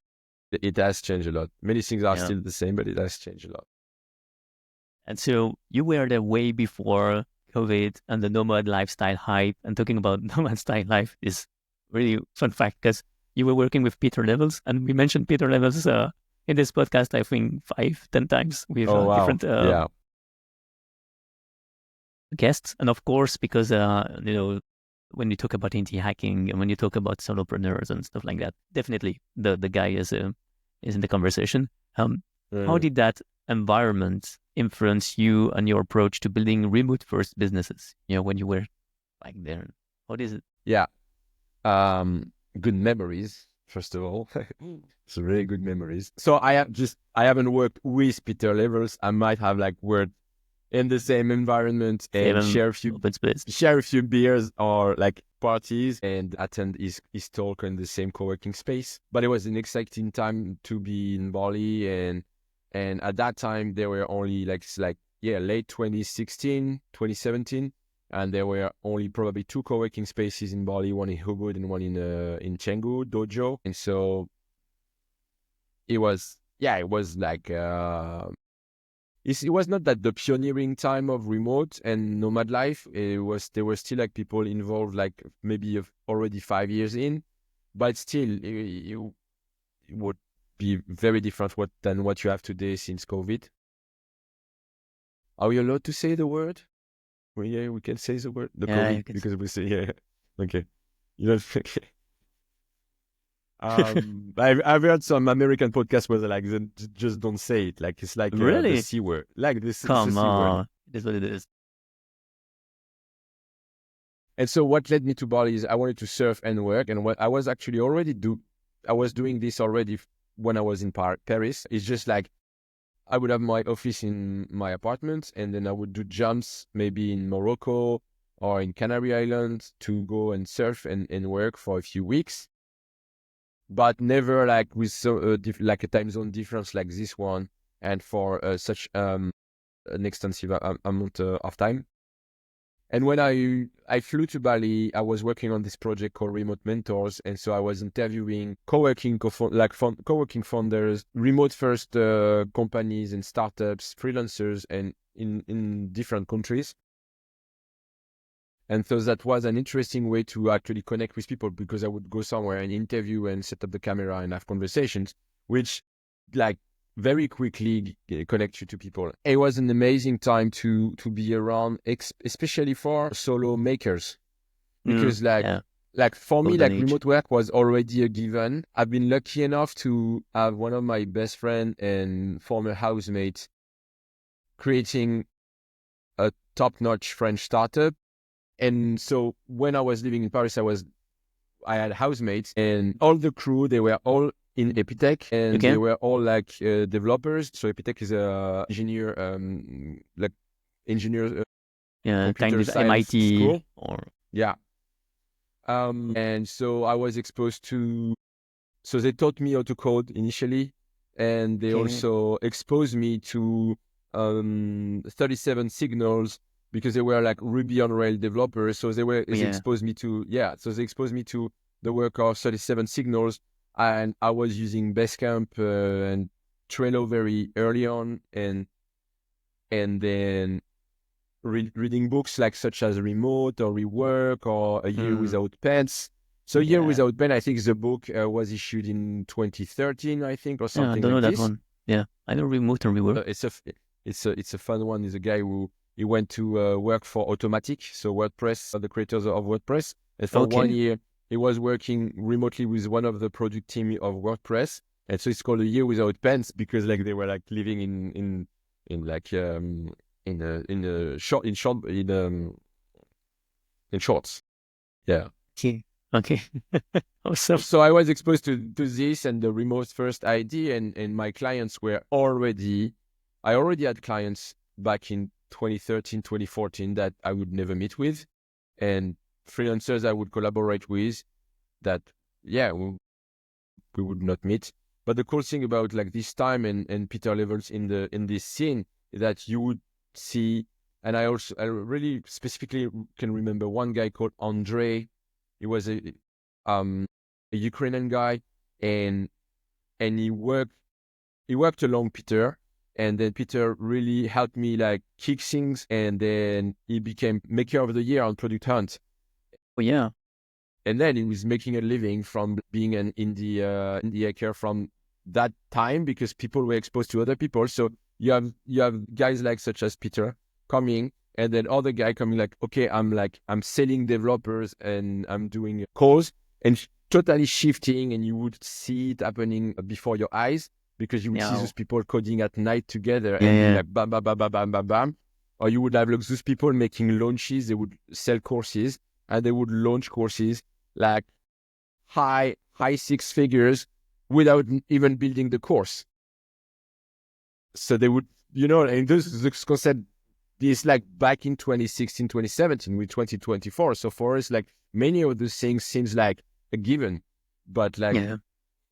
It has changed a lot. Many things are Yeah. still the same, but it has changed a lot. And so you were there way before COVID and the nomad lifestyle hype. And talking about nomad style life is really fun fact because you were working with Peter Levels, and we mentioned Peter Levels in this podcast, I think 5, 10 times with Oh wow. different Yeah. guests. And of course, because when you talk about anti-hacking and when you talk about solopreneurs and stuff like that, definitely the guy is in the conversation. How Mm. did that environment influence you and your approach to building remote first businesses? When you were back there, what is it? Yeah. Good memories, first of all. It's really good memories. So I haven't worked with Peter Levels. I might have like worked in the same environment and Even open space. share a few beers or like parties and attend his talk in the same co-working space. But it was an exciting time to be in Bali, and at that time there were only late 2016, 2017, and there were only probably 2 co-working spaces in Bali, one in Ubud and one in Canggu, Dojo. And so it was like it was not that the pioneering time of remote and nomad life. There were still like people involved, like maybe already 5 years in, but still it would be very different than what you have today since COVID. Are we allowed to say the word? Well, yeah, we can say the word, the Yeah, COVID, you can because we say, yeah. Okay. You know, okay. I've heard some American podcasts where they're like, just don't say it. Like, it's like the really? C word. Like, it's the Come C word. on, it is what it is. And so what led me to Bali is I wanted to surf and work. And what I was actually I was doing this already when I was in Paris. It's just like, I would have my office in my apartment, and then I would do jumps maybe in Morocco or in Canary Islands to go and surf and work for a few weeks, but never like with like a time zone difference like this one, and for such an extensive amount of time. And when I flew to Bali, I was working on this project called Remote Mentors, and so I was interviewing co-working founders, remote first companies and startups, freelancers, and in different countries. And so that was an interesting way to actually connect with people, because I would go somewhere and interview and set up the camera and have conversations, which like very quickly connect you to people. It was an amazing time to be around, especially for solo makers, because Yeah, like for me, golden like age. remote work was already a given. I've been lucky enough to have one of my best friend and former housemate creating a top-notch French startup. And so when I was living in Paris, I had housemates, and all the crew, they were all in Epitech, and they Okay. were all like developers. So Epitech is a engineer Yeah, kind computer of science MIT school. or Yeah. And so I was exposed to, so they taught me how to code initially, and they okay. also exposed me to 37 signals, because they were like Ruby on Rails developers. So they Yeah. exposed me to, the work of 37 signals, and I was using Basecamp and Trello very early on, and then reading books like such as Remote or Rework or A Year Mm, Without Pets. So A Year yeah. Without Pen, I think the book was issued in 2013, I think, or Yeah, I something don't know like that this. one. Yeah, I know remote and rework. It's a fun one. He's a guy who he went to work for Automatic, so WordPress, the creators of WordPress, and for one Okay. year he was working remotely with one of the product team of WordPress, and so it's called A Year Without Pants, because like they were like living in like in shorts. Yeah. Okay. Okay. Awesome. So I was exposed to this and the remote first idea, and my clients were I already had clients back in 2013, 2014 that I would never meet with, and freelancers I would collaborate with that, yeah, we would not meet. But the cool thing about like this time and Peter levels in this scene is that you would see, and I really specifically can remember one guy called Andre. He was a Ukrainian guy, and he worked along Peter, and then Peter really helped me like kick things, and then he became Maker of the Year on Product Hunt. Oh yeah. And then he was making a living from being an indie hacker from that time, because people were exposed to other people. So you have guys like such as Peter coming, and then other guy coming like, okay, I'm selling developers and I'm doing a course, and totally shifting, and you would see it happening before your eyes, because you would see those people coding at night together and be like bam, bam, bam, bam, bam, bam, bam. Or you would have like those people making launches. They would sell courses and they would launch courses like high 6 figures without even building the course. So they would, and this concept is like back in 2016, 2017 with 2024. So for us, like many of those things seems like a given, but like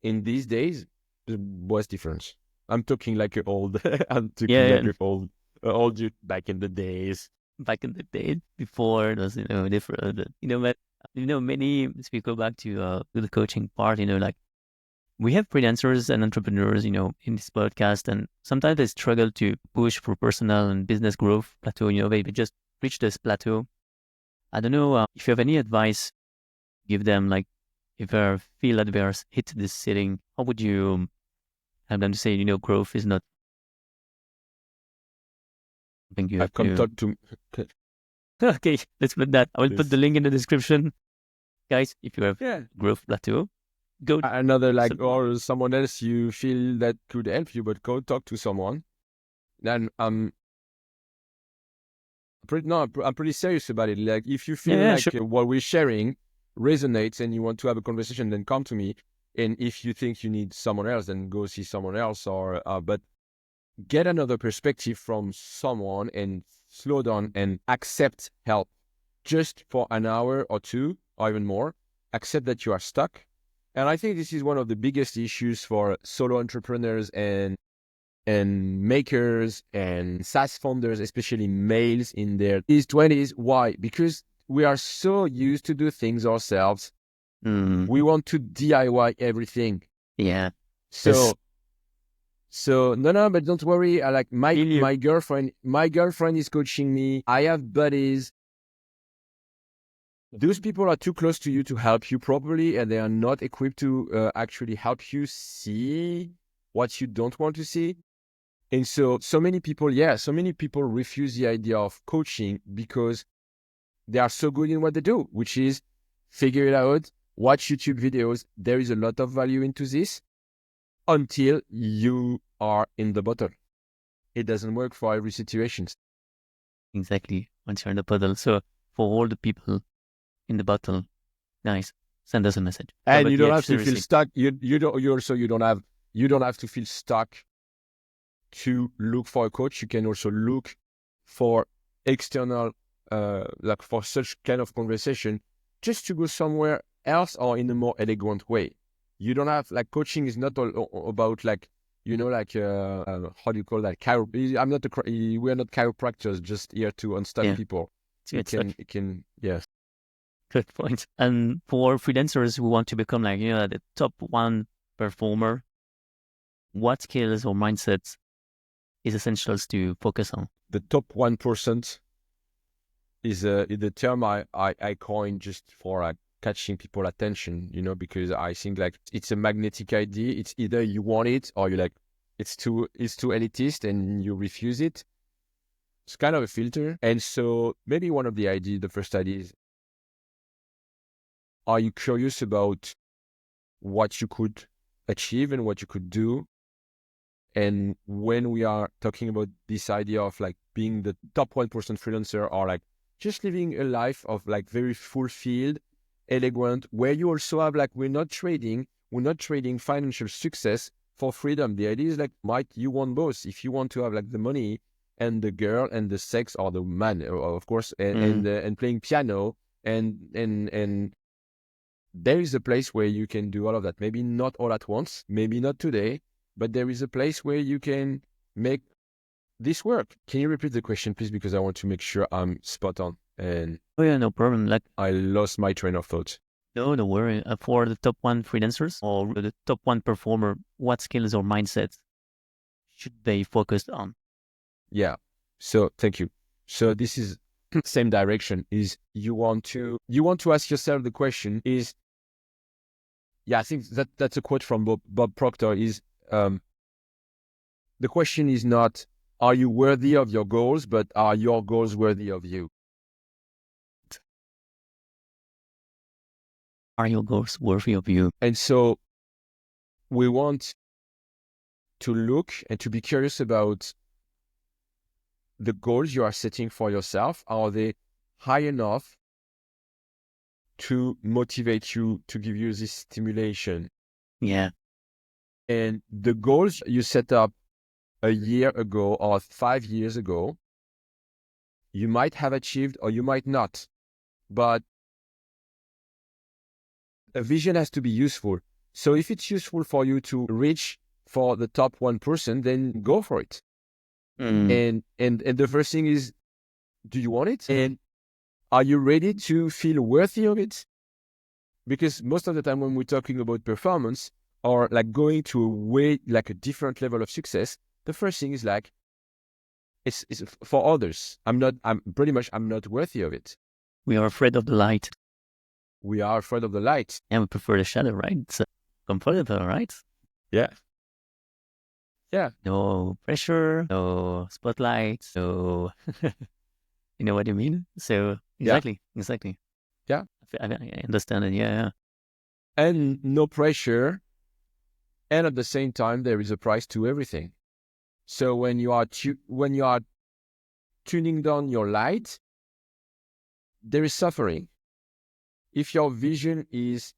in these days, there was difference. I'm talking like an old, I'm talking like an old dude back in the days. Back in the day before it was, different. But many, if we go back to the coaching part, like we have freelancers and entrepreneurs, in this podcast, and sometimes they struggle to push for personal and business growth plateau. They just reach this plateau. I don't know if you have any advice, give them, like if they feel that they are hit this ceiling, how would you have them to say, growth is not something you have Come talk to me. Okay, let's put that. I will put the link in the description. Guys, if you have growth plateau, go another or someone else you feel that could help you, but go talk to someone. Then I'm pretty serious about it. Like if you feel what we're sharing resonates and you want to have a conversation, then come to me. And if you think you need someone else, then go see someone else. Or but get another perspective from someone and slow down and accept help just for an hour or two or even more. Accept that you are stuck. And I think this is one of the biggest issues for solo entrepreneurs and makers and SaaS founders, especially males in their 20s. Why? Because we are so used to do things ourselves. We want to DIY everything. Yeah. So no, but don't worry. I like my girlfriend. My girlfriend is coaching me. I have buddies. Those people are too close to you to help you properly, and they are not equipped to actually help you see what you don't want to see. And so many people refuse the idea of coaching because they are so good in what they do, which is figure it out, watch YouTube videos. There is a lot of value into this until you are in the bottle. It doesn't work for every situation. Exactly. Once you're in the puddle. So for all the people in the bottle, guys, send us a message. And you don't have to feel stuck. You don't have to feel stuck to look for a coach. You can also look for external, like for such kind of conversation, just to go somewhere else or in a more elegant way. You don't have, like, coaching is not all about like, how do you call that? We are not chiropractors just here to unstuck people. It can, yes. Good point. And for freelancers who want to become like, the top one performer, what skills or mindsets is essential to focus on? The top 1% is the term I coined just for catching people attention, because I think like it's a magnetic idea. It's either you want it or you like, it's too elitist and you refuse it. It's kind of a filter. And so maybe the first idea is, are you curious about what you could achieve and what you could do? And when we are talking about this idea of like being the top 1% freelancer, or like just living a life of like very fulfilled, elegant, where you also have like, we're not trading financial success for freedom. The idea is like, you want both. If you want to have like the money and the girl and the sex, or the man, of course, and playing piano and there is a place where you can do all of that. Maybe not all at once, maybe not today, but there is a place where you can make this work. Can you repeat the question, please? Because I want to make sure I'm spot on. And Oh yeah, no problem. Like, I lost my train of thought. no, don't worry. For the top one freelancers or the top one performer, what skills or mindsets should they focus on? Yeah. So thank you. So this is same direction. Is you want to ask yourself the question is, yeah, I think that's a quote from Bob Proctor. Is the question is not, are you worthy of your goals, but are your goals worthy of you? Are your goals worthy of you? And so we want to look and to be curious about the goals you are setting for yourself. Are they high enough to motivate you, to give you this stimulation? Yeah. And the goals you set up a year ago or 5 years ago, you might have achieved or you might not. But a vision has to be useful. So if it's useful for you to reach for the top 1%, then go for it. And the first thing is, do you want it? And are you ready to feel worthy of it? Because most of the time when we're talking about performance or like going to a way, like a different level of success, the first thing is like, it's for others. I'm not worthy of it. We are afraid of the light. We are afraid of the light. And we prefer the shadow, right? It's comfortable, right? Yeah. Yeah. No pressure, no spotlight, no, you know what I mean? So exactly. Yeah. I understand it. Yeah. And no pressure. And at the same time, there is a price to everything. So when you are tuning down your light, there is suffering. If your vision is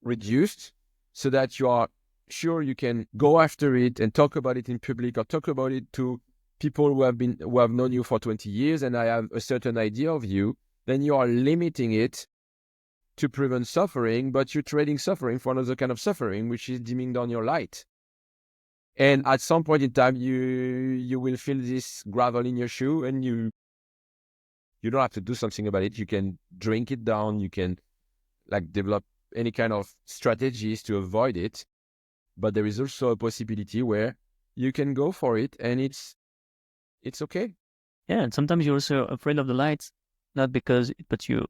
reduced so that you are sure you can go after it and talk about it in public or talk about it to people who have known you for 20 years and I have a certain idea of you, then you are limiting it to prevent suffering, but you're trading suffering for another kind of suffering, which is dimming down your light. And at some point in time, you will feel this gravel in your shoe and you don't have to do something about it. You can drink it down. You can like develop any kind of strategies to avoid it. But there is also a possibility where you can go for it and it's okay. Yeah. And sometimes you're also afraid of the lights, not because it puts you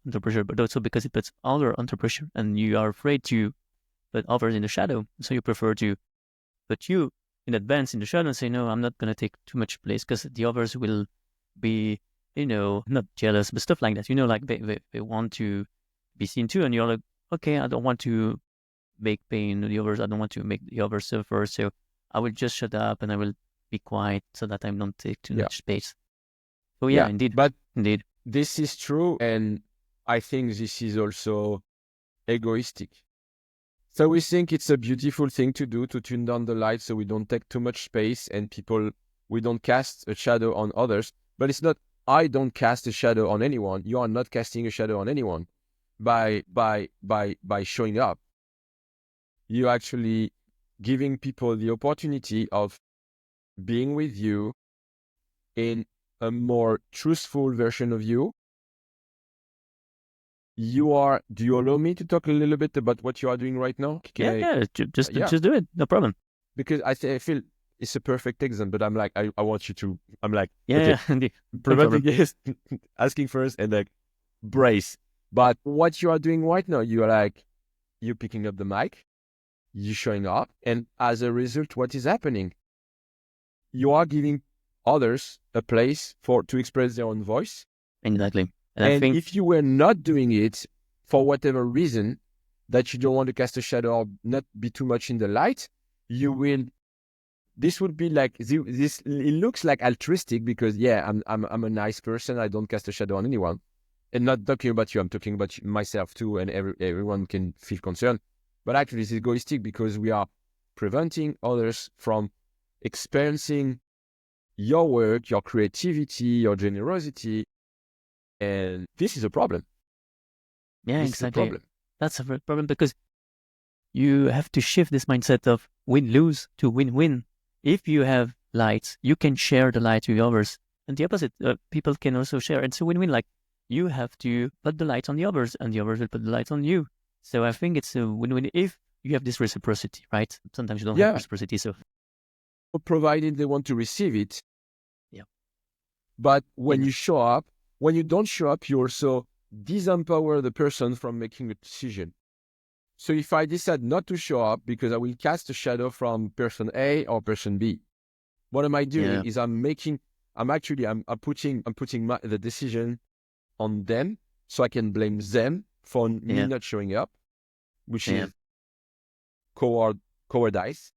under pressure, but also because it puts others under pressure and you are afraid to put others in the shadow. So you prefer to put you in advance in the shadow and say, no, I'm not going to take too much place because the others will be, not jealous, but stuff like that. Like they want to be seen too. And you're like, okay, I don't want to make pain to the others. I don't want to make the others suffer. So I will just shut up and I will be quiet so that I don't take too much space. So yeah, indeed. But indeed. This is true. And I think this is also egoistic. So we think it's a beautiful thing to do, to tune down the light so we don't take too much space and we don't cast a shadow on others. But it's not, I don't cast a shadow on anyone. You are not casting a shadow on anyone by showing up. You're actually giving people the opportunity of being with you in a more truthful version of you. Do you allow me to talk a little bit about what you are doing right now? Just do it. No problem. Because I feel it's a perfect example, but I'm like, I want you to, I'm like, okay, preventing is asking first and like brace. But what you are doing right now, you're picking up the mic, you're showing up. And as a result, what is happening? You are giving others a place to express their own voice. Exactly. And I think if you were not doing it for whatever reason, that you don't want to cast a shadow or not be too much in the light, this would be like this. It looks like altruistic because I'm a nice person. I don't cast a shadow on anyone, and not talking about you. I'm talking about myself too, and everyone can feel concerned. But actually, this is egoistic because we are preventing others from experiencing your work, your creativity, your generosity, and this is a problem. Yeah, exactly. That's a real problem because you have to shift this mindset of win-lose to win-win. If you have lights, you can share the light with others. And the opposite, people can also share. It's a win-win. Like you have to put the lights on the others and the others will put the lights on you. So I think it's a win-win if you have this reciprocity, right? Sometimes you don't have reciprocity. So provided they want to receive it. Yeah. But when you show up, when you don't show up, you also disempower the person from making a decision. So if I decide not to show up because I will cast a shadow from person A or person B, what am I doing is I'm putting the decision on them so I can blame them for me not showing up, which is cowardice.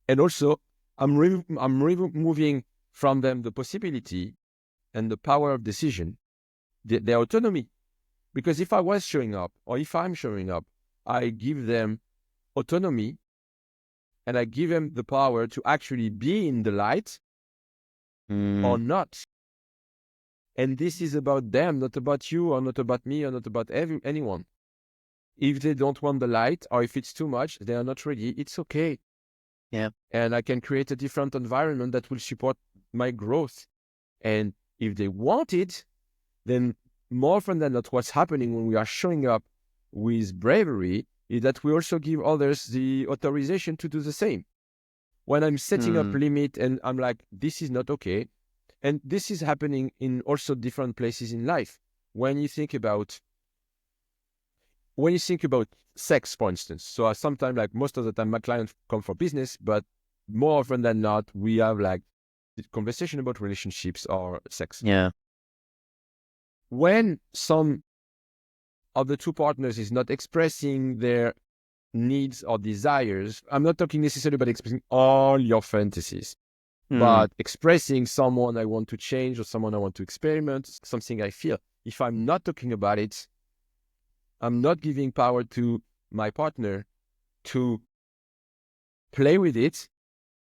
And also I'm removing from them the possibility and the power of decision, their autonomy. Because if I was showing up, or if I'm showing up, I give them autonomy and I give them the power to actually be in the light or not. And this is about them, not about you, or not about me, or not about anyone. If they don't want the light, or if it's too much, they are not ready, it's okay. Yeah. And I can create a different environment that will support my growth. And if they want it, then more often than not, what's happening when we are showing up with bravery is that we also give others the authorization to do the same. When I'm setting up limit and I'm like, this is not okay. And this is happening in also different places in life. When you think about sex, for instance, so sometimes, like most of the time, my clients come for business, but more often than not, we have like the conversation about relationships or sex. Yeah. When some of the two partners is not expressing their needs or desires, I'm not talking necessarily about expressing all your fantasies, but expressing someone I want to change or someone I want to experiment, something I feel. If I'm not talking about it, I'm not giving power to my partner to play with it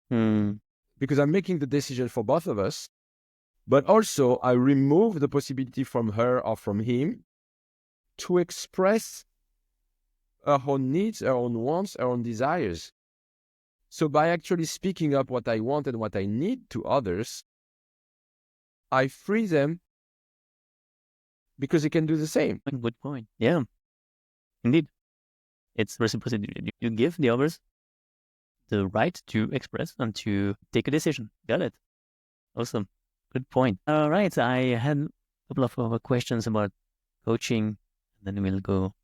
because I'm making the decision for both of us. But also, I remove the possibility from her or from him to express her own needs, her own wants, her own desires. So by actually speaking up what I want and what I need to others, I free them because they can do the same. Good point. Yeah, indeed. It's reciprocity. You give the others the right to express and to take a decision. Got it. Awesome. Good point. All right. I had a couple of other questions about coaching, and then we'll go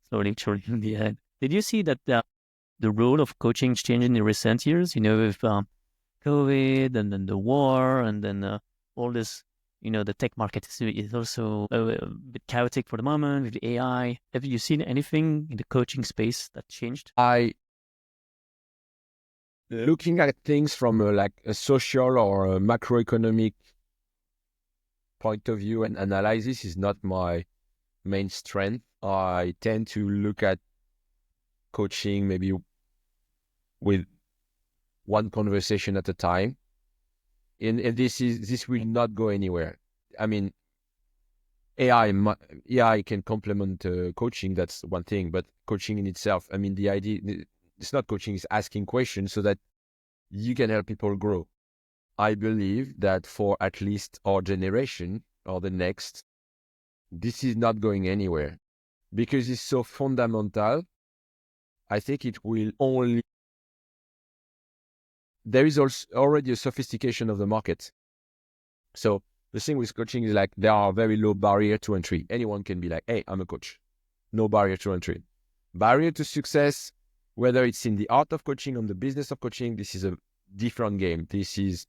slowly in the end. Did you see that the role of coaching changed in the recent years? With COVID and then the war and then all this, the tech market is also a bit chaotic for the moment with the AI. Have you seen anything in the coaching space that changed? Looking at things from a social or a macroeconomic point of view and analysis is not my main strength. I tend to look at coaching maybe with one conversation at a time. And this will not go anywhere. I mean, AI can complement coaching, that's one thing, but coaching in itself, I mean, the idea, it's not coaching, it's asking questions so that you can help people grow. I believe that for at least our generation or the next, this is not going anywhere because it's so fundamental. I think it will only... There is also already a sophistication of the market. So the thing with coaching is like there are very low barrier to entry. Anyone can be like, hey, I'm a coach. No barrier to entry. Barrier to success, whether it's in the art of coaching or the business of coaching, this is a different game. This is,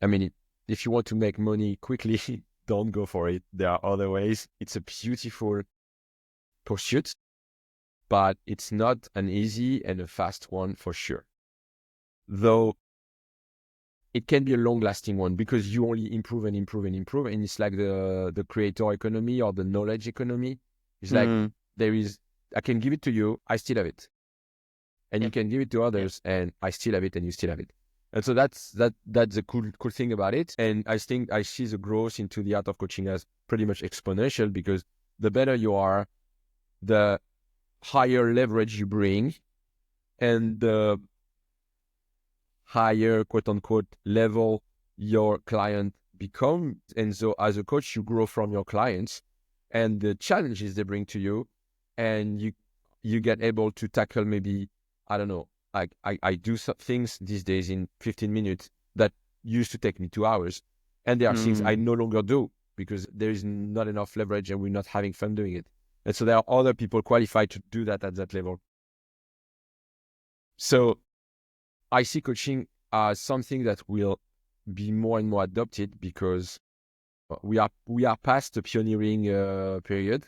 I mean, if you want to make money quickly, don't go for it. There are other ways. It's a beautiful pursuit, but it's not an easy and a fast one for sure. Though it can be a long-lasting one because you only improve and improve and improve. And it's like the creator economy or the knowledge economy. It's like I can give it to you, I still have it. And you can give it to others and I still have it and you still have it. And so that's the cool thing about it. And I think I see the growth into the art of coaching as pretty much exponential because the better you are, the higher leverage you bring and the higher quote unquote level your client become. And so as a coach, you grow from your clients and the challenges they bring to you, and you get able to tackle maybe, I don't know, I do some things these days in 15 minutes that used to take me 2 hours. And there are things I no longer do because there is not enough leverage and we're not having fun doing it. And so there are other people qualified to do that at that level. So I see coaching as something that will be more and more adopted because we are past the pioneering period,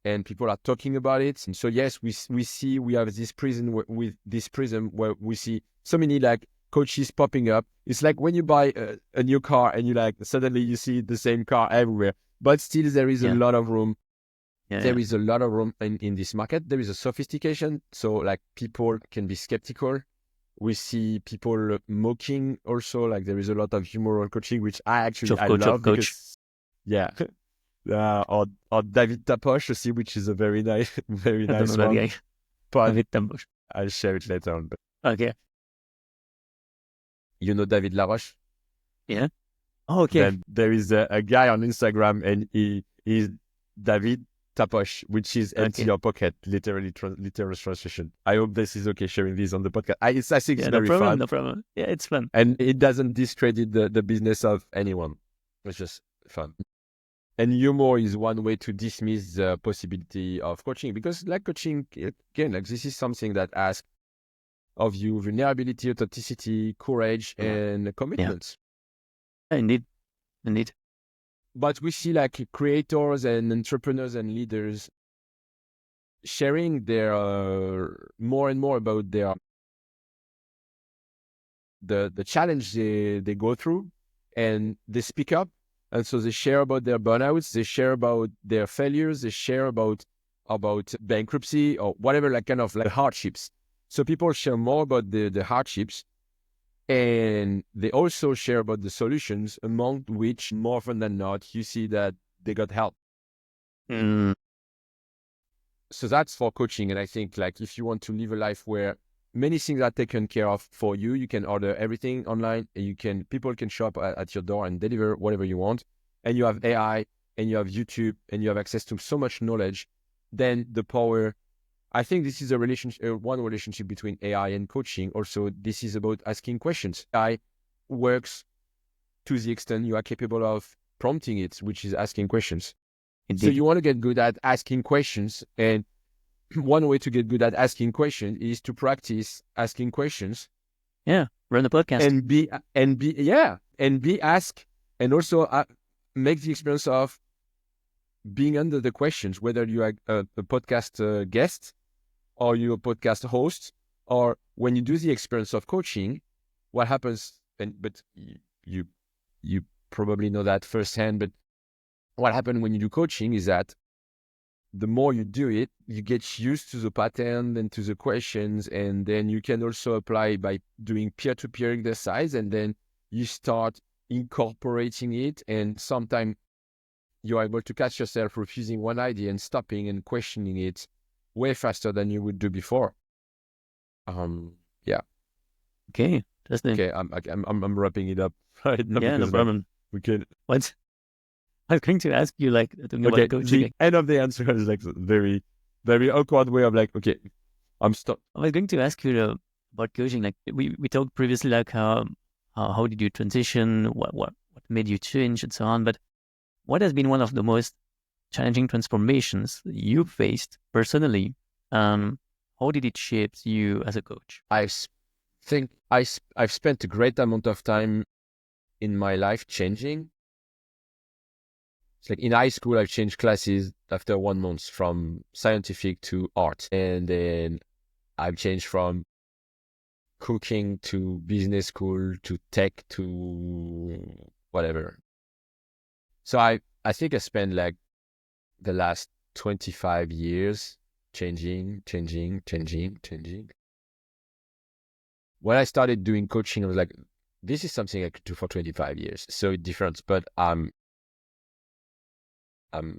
and people are talking about it. And so yes, we have this prism where we see so many like coaches popping up. It's like when you buy a new car and you like suddenly you see the same car everywhere, but still there is a lot of room. There is a lot of room in this market. There is a sophistication, so like people can be skeptical. We see people mocking also, like there is a lot of humoral coaching, which I love because, yeah. Or David Taposh, which is a very nice one. That guy. But David Taposh. I'll share it later on. But Okay. You know David Laroche? Yeah. Oh, okay. Then there is a guy on Instagram, and he's David Taposh, which is empty your pocket, literal translation. I hope this is okay sharing this on the podcast. I think it's very fun. No problem. Yeah, it's fun. And it doesn't discredit the business of anyone. It's just fun. And humor is one way to dismiss the possibility of coaching, because like coaching, again, like this is something that asks of you vulnerability, authenticity, courage, and commitment. Yeah. Indeed. But we see like creators and entrepreneurs and leaders sharing their more and more about their the challenge they go through, and they speak up. And so they share about their burnouts, they share about their failures, they share about bankruptcy or whatever, like kind of like hardships. So people share more about the hardships, and they also share about the solutions, among which more often than not, you see that they got help. So that's for coaching. And I think like if you want to live a life where many things are taken care of for you, you can order everything online, and people can show up at your door and deliver whatever you want. And you have AI, and you have YouTube, and you have access to so much knowledge. Then the power, I think this is one relationship between AI and coaching. Also, this is about asking questions. AI works to the extent you are capable of prompting it, which is asking questions. Indeed. So you want to get good at asking questions, and one way to get good at asking questions is to practice asking questions. Yeah, run the podcast and be asked, and also make the experience of being under the questions, whether you are a podcast guest or you're a podcast host, or when you do the experience of coaching, what happens? But you probably know that firsthand. But what happens when you do coaching is that the more you do it, you get used to the pattern and to the questions, and then you can also apply by doing peer-to-peer exercise, and then you start incorporating it, and sometimes you're able to catch yourself refusing one idea and stopping and questioning it way faster than you would do before. Yeah. Okay. Okay, I'm wrapping it up right now. Yeah, no problem. We can. What? I was going to ask you like about coaching. The end of the answer is like very, very awkward way of like, okay, I'm stuck. I was going to ask you about coaching. Like we talked previously, like how did you transition? What made you change and so on? But what has been one of the most challenging transformations you faced personally? How did it shape you as a coach? I think I've spent a great amount of time in my life changing. It's like in high school, I changed classes after 1 month from scientific to art. And then I've changed from cooking to business school to tech to whatever. So I think I spent like the last 25 years changing. When I started doing coaching, I was like, this is something I could do for 25 years. So it's different, but I'm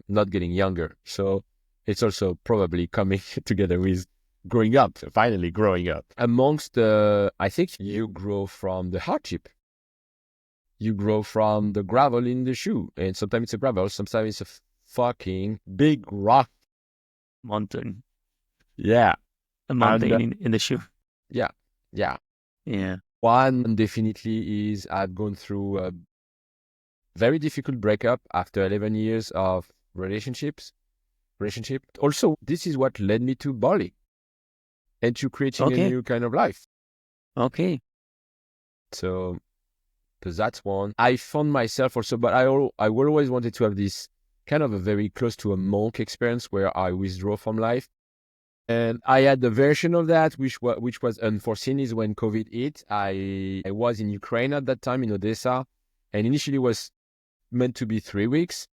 not getting younger. So, it's also probably coming together with growing up, finally growing up. Amongst the, I think you grow from the hardship. You grow from the gravel in the shoe. And sometimes it's a gravel, sometimes it's a fucking big rock. Mountain. Yeah. A mountain And, in the shoe. Yeah. Yeah. One definitely is I've gone through a very difficult breakup after 11 years of relationship. Also, this is what led me to Bali and to creating a new kind of life. Okay. So that's one. I found myself also, but I always wanted to have this kind of a very close to a monk experience where I withdraw from life. And I had the version of that, which was unforeseen, is when COVID hit. I was in Ukraine at that time, in Odessa, and initially was meant to be 3 weeks.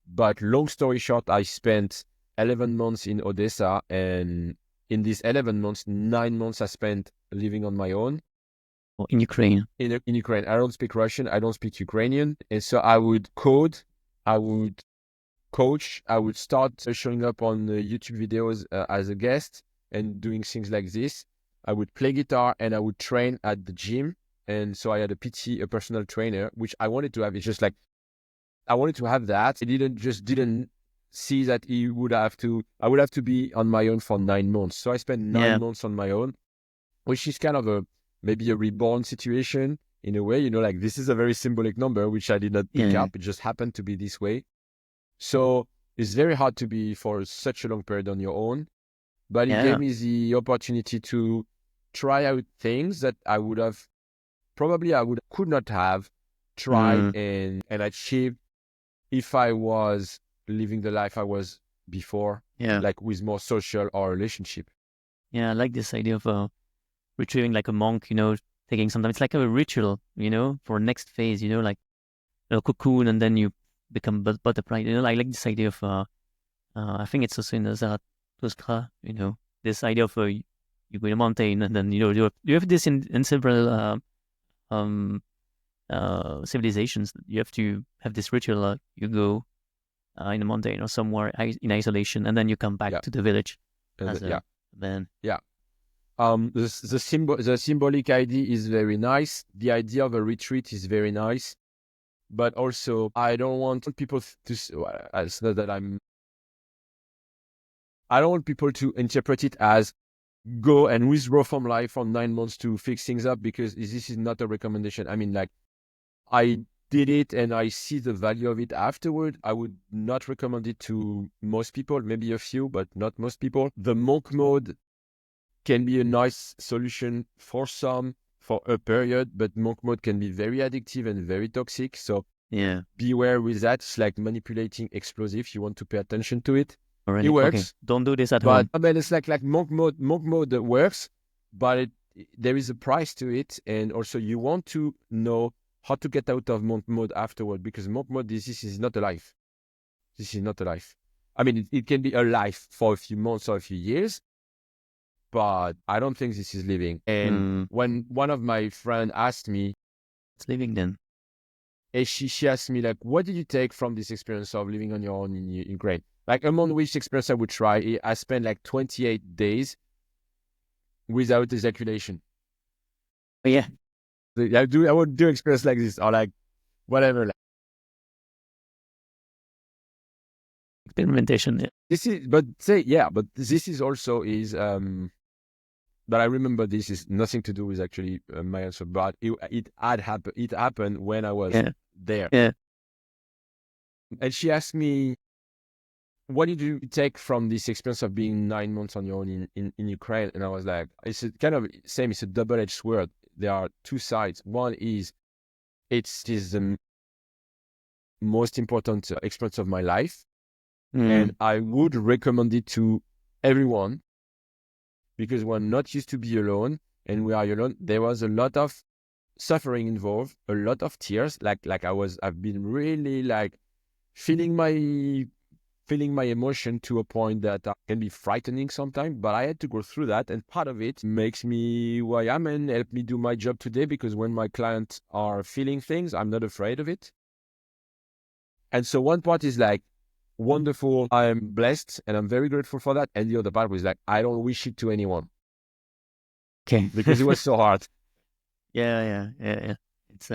But long story short, I spent 11 months in Odessa, and in these 11 months, 9 months I spent living on my own. In Ukraine. In Ukraine. I don't speak Russian, I don't speak Ukrainian. And so I would code, I would coach, I would start showing up on YouTube videos as a guest and doing things like this. I would play guitar and I would train at the gym. And so I had a PT, a personal trainer, which I wanted to have. It's just like, I wanted to have that. I didn't see that I would have to be on my own for 9 months. So I spent 9 months on my own, which is kind of maybe a reborn situation in a way, like this is a very symbolic number, which I did not pick up. It just happened to be this way. So it's very hard to be for such a long period on your own, but it gave me the opportunity to try out things that I could not have tried and achieved if I was living the life I was before, like with more social or relationship. Yeah, I like this idea of retrieving like a monk, taking sometimes it's like a ritual, for next phase, like a cocoon, and then you become butterfly. I like this idea of I think it's also in the Zarathustra, this idea of you go in a mountain, and then you have this in several civilizations. You have to have this ritual. You go in a mountain or somewhere in isolation, and then you come back to the village as a man. Yeah. The symbolic idea is very nice. The idea of a retreat is very nice. But also, I don't want people I don't want people to interpret it as go and withdraw from life for 9 months to fix things up, because this is not a recommendation. I mean, like, I did it and I see the value of it afterward. I would not recommend it to most people, maybe a few, but not most people. The monk mode can be a nice solution for some, for a period, but monk mode can be very addictive and very toxic. So beware with that. It's like manipulating explosives. You want to pay attention to it. Already. It works. Okay. Don't do this at home. But I mean, it's like monk mode. Monk mode works, but there is a price to it, and also you want to know how to get out of monk mode afterward, because monk mode, this is not a life. This is not a life. I mean, it can be a life for a few months or a few years, but I don't think this is living. And when one of my friends asked me, it's living then. And she asked me, like, what did you take from this experience of living on your own in Ukraine? Like, among which experience I would try, I spent like 28 days without ejaculation. Yeah. I would do experience like this, or like whatever. Experimentation. Yeah. This is, but this is also but I remember this is nothing to do with actually my answer, but it happened when I was there. Yeah. And she asked me, what did you take from this experience of being 9 months on your own in Ukraine? And I was like, it's kind of same. It's a double-edged sword. There are two sides. One is it is the most important experience of my life. And I would recommend it to everyone, because we're not used to be alone, and we are alone. There was a lot of suffering involved, a lot of tears. I've been really like feeling my emotion to a point that can be frightening sometimes, but I had to go through that. And part of it makes me who I am and help me do my job today, because when my clients are feeling things, I'm not afraid of it. And so one part is like, wonderful. I'm blessed and I'm very grateful for that. And the other part was like, I don't wish it to anyone. Okay. Because it was so hard. Yeah. It's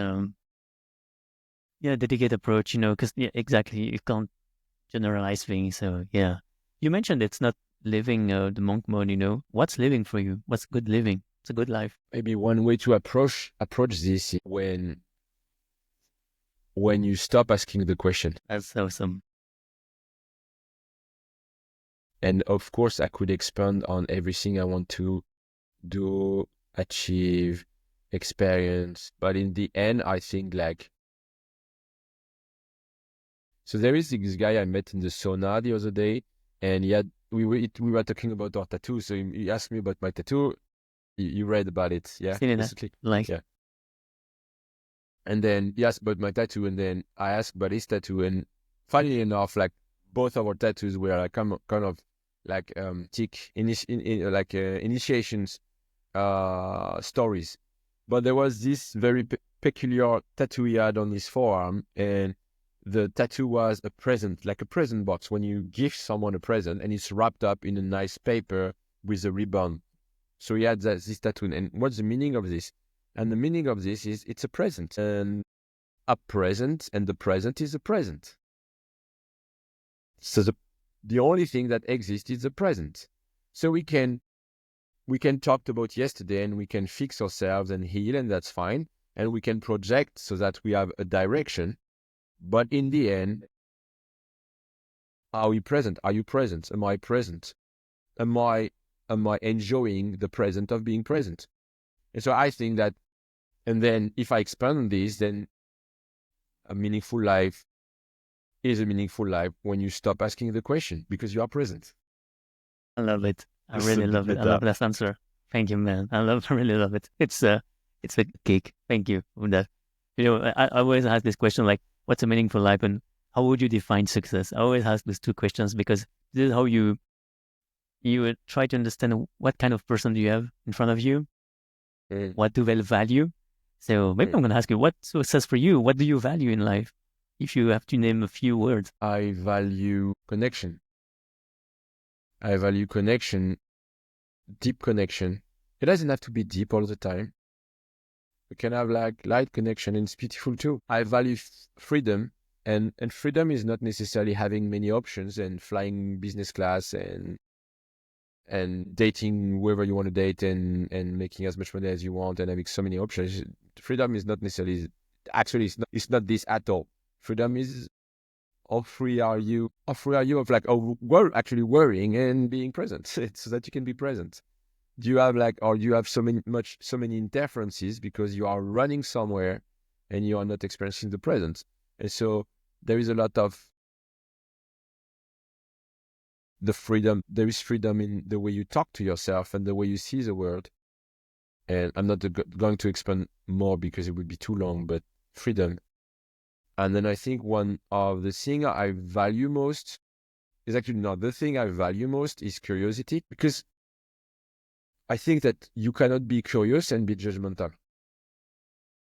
dedicated approach, because exactly, you can't generalize things. So yeah, you mentioned it's not living the monk mode. What's living for you? What's good living? It's a good life. Maybe one way to approach this is when you stop asking the question. That's awesome. And of course, I could expand on everything I want to do, achieve, experience. But in the end, I think so there is this guy I met in the sauna the other day, and we were talking about our tattoo. So he asked me about my tattoo. You read about it, yeah? Seen it, Yeah. And then he asked about my tattoo, and then I asked about his tattoo. And funnily enough, like both of our tattoos were like kind of like initiations stories. But there was this very peculiar tattoo he had on his forearm, and the tattoo was a present, like a present box when you give someone a present, and it's wrapped up in a nice paper with a ribbon. So he had this tattoo. And what's the meaning of this? And the meaning of this is it's a present, and a present, and the present is a present. So the only thing that exists is the present. So we can talk about yesterday, and we can fix ourselves and heal, and that's fine. And we can project so that we have a direction. But in the end, are we present? Are you present? Am I present? Am I enjoying the present of being present? And so I think that, and then if I expand on this, then a meaningful life is a meaningful life when you stop asking the question because you are present. I love it. I really love it. I love that answer. Thank you, man. I really love it. It's a kick. Thank you for that. I always ask this question, like, what's a meaningful life, and how would you define success? I always ask these two questions because this is how you try to understand what kind of person do you have in front of you, what do they value. So maybe I'm going to ask you, what's success for you? What do you value in life? If you have to name a few words. I value connection. I value connection, deep connection. It doesn't have to be deep all the time. We can have like light connection, and it's beautiful too. I value freedom, and freedom is not necessarily having many options and flying business class and dating whoever you want to date and making as much money as you want and having so many options. Freedom is not necessarily, actually, it's not this at all. Freedom is how free are you of actually worrying and being present so that you can be present. Do you have so many interferences because you are running somewhere and you are not experiencing the present? And so there is a lot of the freedom. There is freedom in the way you talk to yourself and the way you see the world. And I'm not going to expand more because it would be too long, but freedom. And then I think one of the things I value most is actually not the thing I value most is curiosity, because I think that you cannot be curious and be judgmental.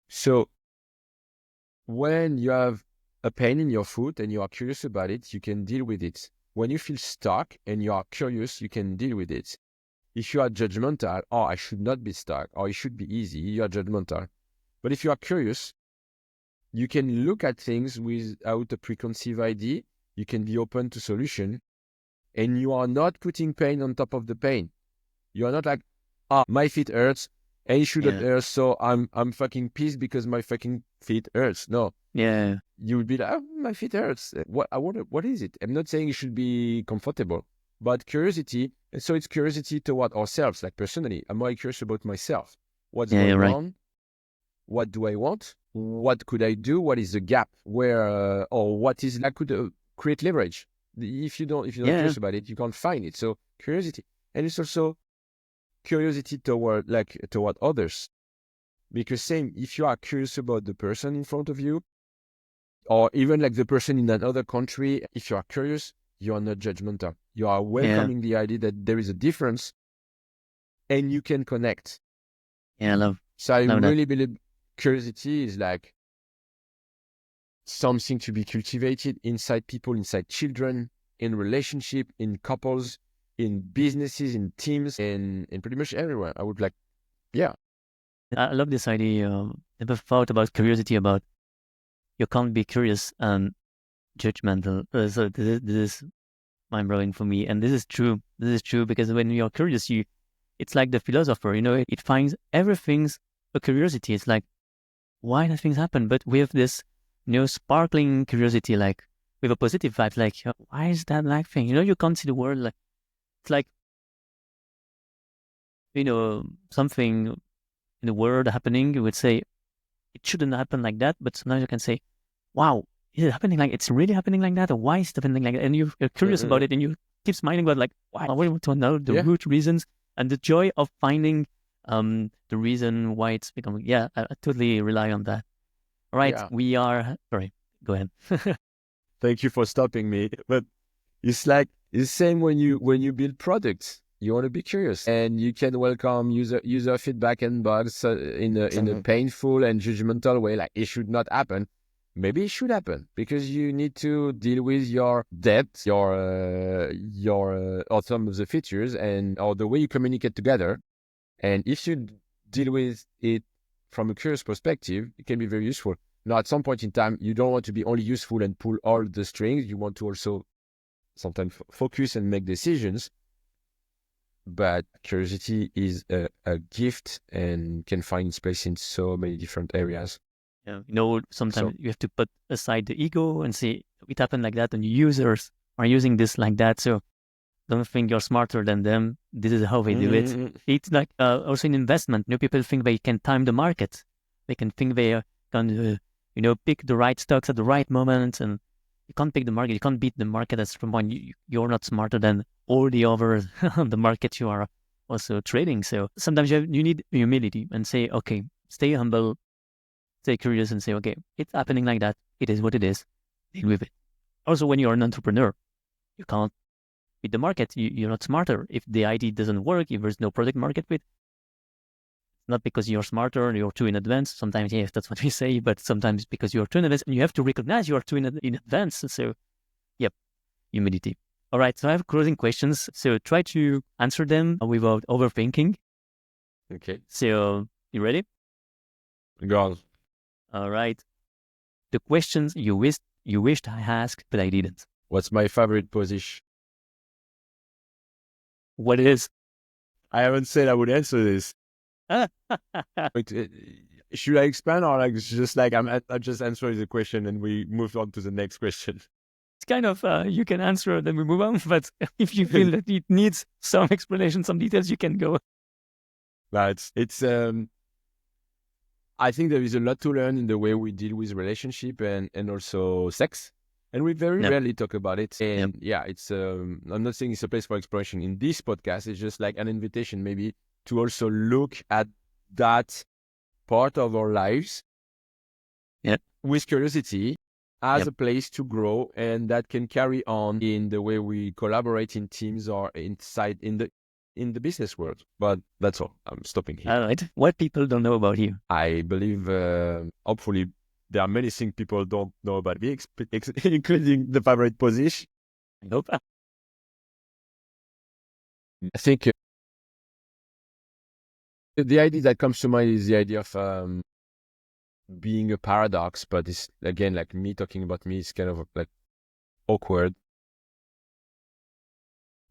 So when you have a pain in your foot and you are curious about it, you can deal with it. When you feel stuck and you are curious, you can deal with it. If you are judgmental, I should not be stuck, or it should be easy, you are judgmental. But if you are curious, you can look at things without a preconceived idea. You can be open to solution, and you are not putting pain on top of the pain. You are not like, my feet hurts, and it shouldn't hurt, so I'm fucking pissed because my fucking feet hurts. No. Yeah. You would be like, my feet hurts. What is it? I'm not saying it should be comfortable, but curiosity. And so it's curiosity toward ourselves, like personally. Am I curious about myself? What's going on? What do I want? What could I do? What is the gap? Where or what is that could create leverage? If you're not curious about it, you can't find it. So curiosity, and it's also curiosity toward others, because same, if you are curious about the person in front of you, or even like the person in another country, if you are curious, you are not judgmental. You are welcoming the idea that there is a difference, and you can connect. So I really believe curiosity is like something to be cultivated inside people, inside children, in relationship, in couples, in businesses, in teams, in pretty much everywhere. I would like, yeah. I love this idea. Never thought about curiosity, about you can't be curious and judgmental. So this is mind blowing for me, and this is true. This is true because when you're curious, it's like the philosopher. It finds everything's a curiosity. It's like, why do things happen? But with this, sparkling curiosity, like with a positive vibe, like why is that like thing? You can't see the world like it's like something in the world happening. You would say it shouldn't happen like that, but sometimes you can say, wow, is it happening like it's really happening like that, or why is it happening like that? And you're curious about it, and you keep smiling about like, wow, I want to know the root reasons and the joy of finding the reason why it's becoming. Yeah, I totally rely on that. All right, we are. Sorry, go ahead. Thank you for stopping me. But it's like it's the same when you build products. You want to be curious, and you can welcome user feedback and bugs in a painful and judgmental way. Like it should not happen. Maybe it should happen because you need to deal with your debt, or some of the features or the way you communicate together. And if you deal with it from a curious perspective, it can be very useful. Now, at some point in time, you don't want to be only useful and pull all the strings. You want to also sometimes focus and make decisions. But curiosity is a gift and can find space in so many different areas. Yeah, sometimes you have to put aside the ego and say it happened like that, and users are using this like that. So don't think you're smarter than them. This is how they do it. It's like also in investment. People think they can time the market. They can think they can, pick the right stocks at the right moment, and you can't pick the market. You can't beat the market at some point. You're not smarter than all the others on the market you are also trading. So sometimes you need humility and say, okay, stay humble, stay curious, and say, okay, it's happening like that. It is what it is. Deal with it. Also, when you're an entrepreneur, you can't beat the market. You're not smarter. If the idea doesn't work, if there's no product market fit, not because you're smarter or you're too in advance. Sometimes, yes, that's what we say, but sometimes because you're too in advance, and you have to recognize you are too in advance. So, yep, humility. All right, so I have closing questions. So try to answer them without overthinking. Okay. So, you ready? Go on. All right. The questions you wished I asked, but I didn't. What's my favorite position? What it is? I haven't said I would answer this. Should I expand, or like just like I'm just answering the question and we move on to the next question? It's kind of you can answer, then we move on. But if you feel that it needs some explanation, some details, you can go. But it's I think there is a lot to learn in the way we deal with relationship and also sex. And we very rarely talk about it. And it's I'm not saying it's a place for exploration in this podcast. It's just like an invitation maybe to also look at that part of our lives with curiosity as a place to grow, and that can carry on in the way we collaborate in teams or inside in the business world. But that's all. I'm stopping here. All right. What people don't know about you? I believe, hopefully, there are many things people don't know about me, including the favorite position. I hope. I think the idea that comes to mind is the idea of being a paradox, but it's again like me talking about me is kind of like awkward.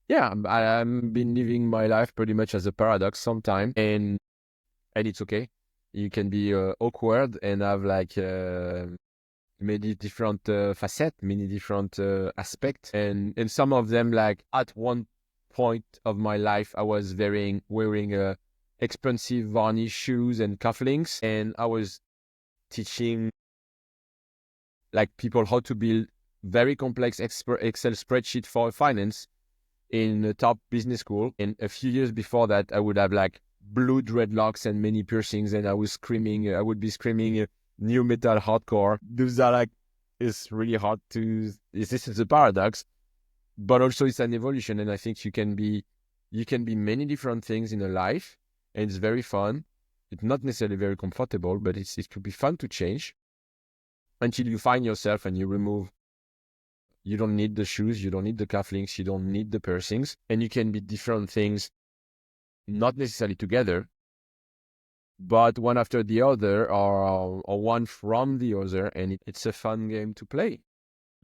Yeah, I've been living my life pretty much as a paradox sometimes, and it's okay. You can be awkward and have like many different facets, many different aspects, and some of them, like at one point of my life, I was wearing expensive varnish shoes and cufflinks, and I was teaching like people how to build very complex Excel spreadsheet for finance in a top business school. And a few years before that, I would have like blue dreadlocks and many piercings, and I would be screaming new metal hardcore. Those are like, it's really hard to, this is a paradox, but also it's an evolution. And I think you can be many different things in a life, and it's very fun. It's not necessarily very comfortable, but it could be fun to change until you find yourself and you remove You don't need the shoes, you don't need the cufflinks, you don't need the piercings, and you can be different things, not necessarily together, but one after the other, or one from the other, and it's a fun game to play.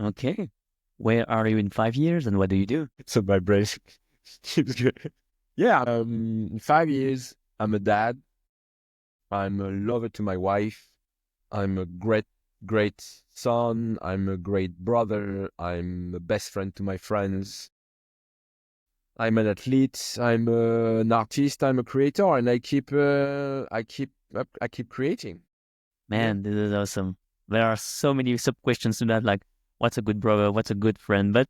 Okay. Where are you in 5 years and what do you do? So my brain keeps going. Yeah, in 5 years, I'm a dad. I'm a lover to my wife. I'm a great son. I'm a great brother. I'm a best friend to my friends. I'm an athlete. I'm an artist. I'm a creator, and I keep creating. Man, this is awesome. There are so many sub questions to that, like what's a good brother, what's a good friend, but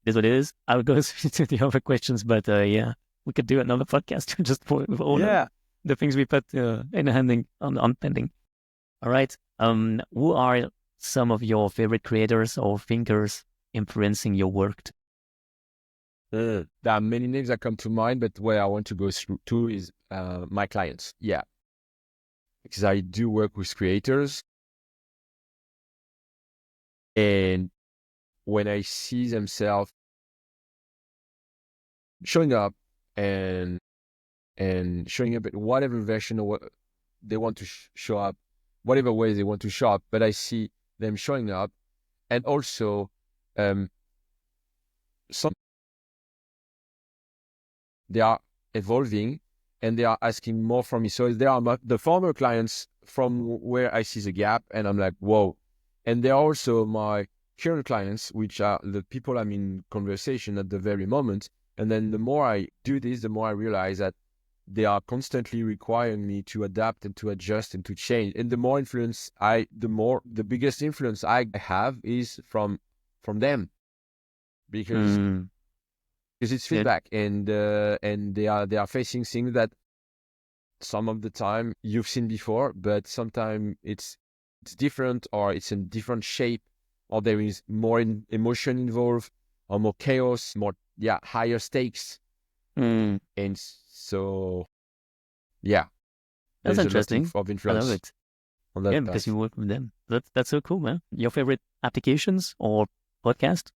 it is what it is. I'll go to the other questions, but yeah, we could do another podcast just for all the things we put in handing on pending. All right. Who are some of your favorite creators or thinkers influencing your work? There are many names that come to mind, but where I want to go through to is my clients. Yeah, because I do work with creators, and when I see themselves showing up and showing up at whatever version of what they want to show up, whatever way they want to show up, but I see them showing up, and also some they are evolving and they are asking more from me. So there are the former clients from where I see the gap, and I'm like, whoa. And there are also my current clients, which are the people I'm in conversation at the very moment. And then the more I do this, the more I realize that they are constantly requiring me to adapt and to adjust and to change. And the more the biggest influence I have is from them, because it's feedback, and they are facing things that some of the time you've seen before, but sometimes it's different, or it's in different shape, or there is more emotion involved, or more chaos, more higher stakes. And so That's interesting. of influence. I love it. On that path. Because you work with them. That's so cool, man. Your favorite applications or podcast?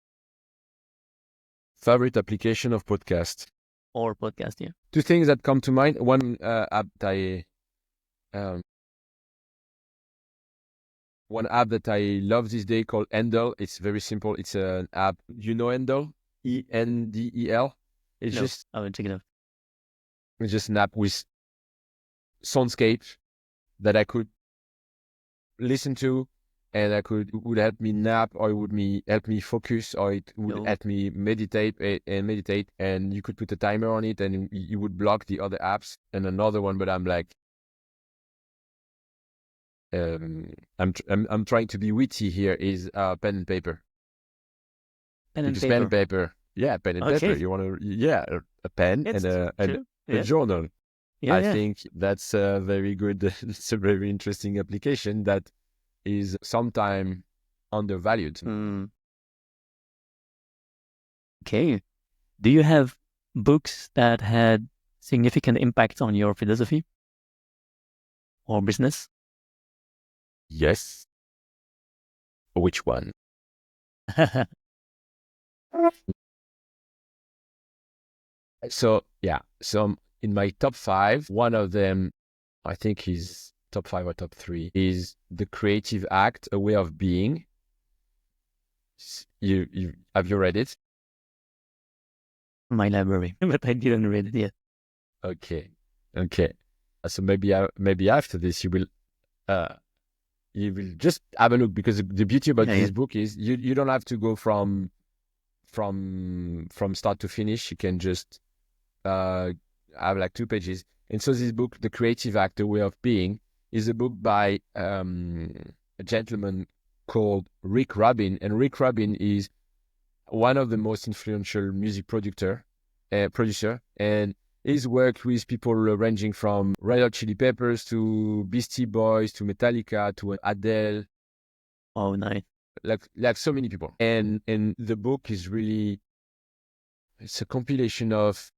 Favorite application of podcast? Or podcast, yeah. Two things that come to mind. One app that one app that I love this day called Endel. It's very simple. It's an app. You know Endel? Endel. It's just I will check it out. It's just an app with soundscape that I could listen to, and it would help me nap, or it would help me focus, or it would help me meditate, and you could put a timer on it, and you would block the other apps. And another one, but I'm like, I'm trying to be witty here, is pen and paper. Pen and paper. Yeah, pen and paper. You want to, a pen and a journal. I think that's a very good, it's a very interesting application that is sometimes undervalued. Okay. Do you have books that had significant impact on your philosophy or business? Yes. Which one? So in my top 5, one of them, I think is top 5 or top 3, is The Creative Act, A Way of Being. Have you read it? My library, but I didn't read it yet. Okay. So maybe after this you will just have a look, because the beauty about this book is you don't have to go from start to finish. You can just have like 2 pages. And so this book, The Creative Act, A Way of Being, is a book by a gentleman called Rick Rubin. And Rick Rubin is one of the most influential music producer, and he's worked with people ranging from Red Hot Chili Peppers to Beastie Boys to Metallica to Adele. Oh, nice. Like so many people. And the book is really, it's a compilation of,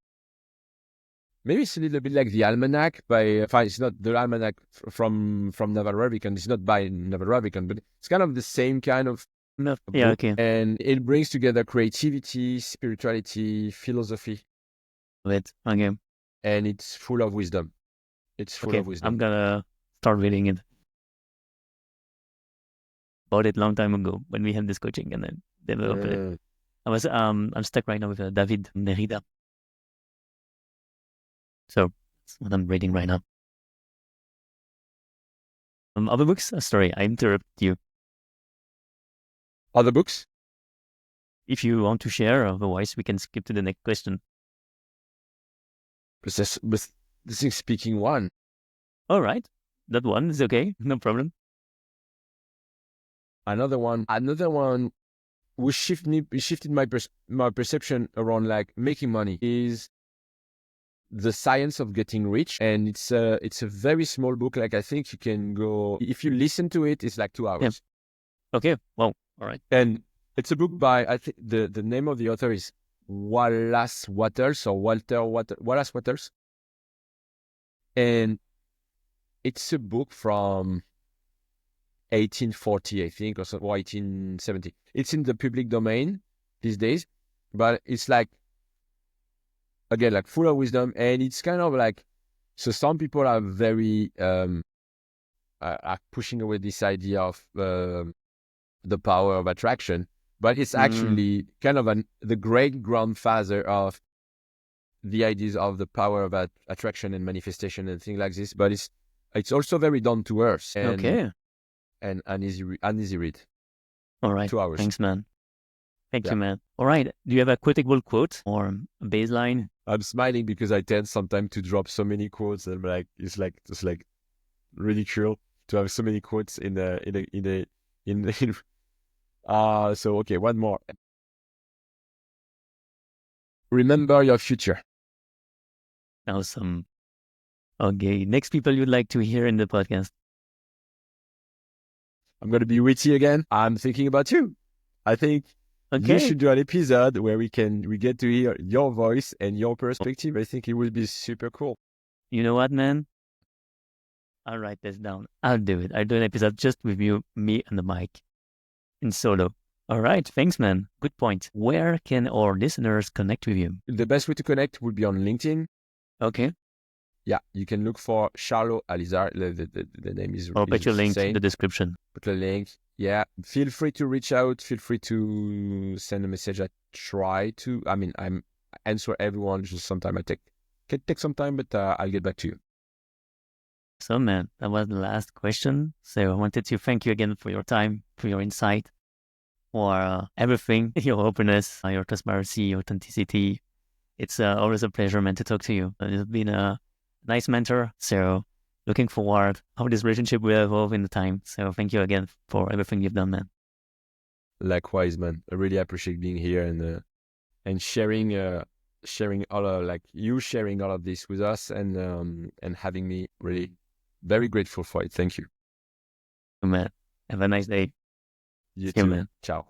maybe it's a little bit like the Almanac it's not the Almanac from Naval Ravikant. It's not by Naval Ravikant, but it's kind of the same kind of No, a yeah, book, okay. and it brings together creativity, spirituality, philosophy, Wait, okay. and it's full of wisdom. It's full Okay, of I'm wisdom. gonna start reading it. Bought it long time ago when we had this coaching and then developed it. Mm. I'm stuck right now with David Derrida. So that's what I'm reading right now. Other books? Sorry, I interrupt you. Other books? If you want to share, otherwise we can skip to the next question. But this is speaking one. All right, that one is okay, no problem. Another one which shifted my perception around like making money is The Science of Getting Rich, and it's a very small book. Like I think you can go, if you listen to it, it's like 2 hours. Yeah. Okay. Well, all right. And it's a book by, I think the name of the author is Wallace Waters or Wallace Waters, and it's a book from 1840, I think, or 1870. It's in the public domain these days, but it's like, again, like full of wisdom, and it's kind of like, so some people are very are pushing away this idea of the power of attraction, but it's actually kind of the great grandfather of the ideas of the power of attraction and manifestation and things like this. But it's also very down to earth and Okay. and an easy read. All right. 2 hours. Thanks, man. Thank Yeah. you, man. All right. Do you have a quotable quote or a baseline? I'm smiling because I tend sometimes to drop so many quotes, and like it's like just like ridicule to have so many quotes in so okay, one more. Remember your future. Awesome. Okay. Next people you'd like to hear in the podcast. I'm gonna be witty again. I'm thinking about you. I think you Okay. should do an episode where we get to hear your voice and your perspective. I think it would be super cool. You know what, man? I'll write this down. I'll do it. I'll do an episode just with you, me, and the mic in solo. All right. Thanks, man. Good point. Where can our listeners connect with you? The best way to connect would be on LinkedIn. Okay. Yeah, you can look for Charlo Allizard. The name is I'll put your link in same. the description. Put the link. Yeah, feel free to reach out. Feel free to send a message. I answer everyone. Just sometimes can take some time, but I'll get back to you. So, man, that was the last question. So I wanted to thank you again for your time, for your insight, for everything, your openness, your transparency, your authenticity. It's always a pleasure, man, to talk to you. You've been a nice mentor. So looking forward how this relationship will evolve in the time. So thank you again for everything you've done, man. Likewise, man. I really appreciate being here and sharing all of sharing all of this with us and having me. Really very grateful for it. Thank you. Man, have a nice day. You See you, too. man. Ciao.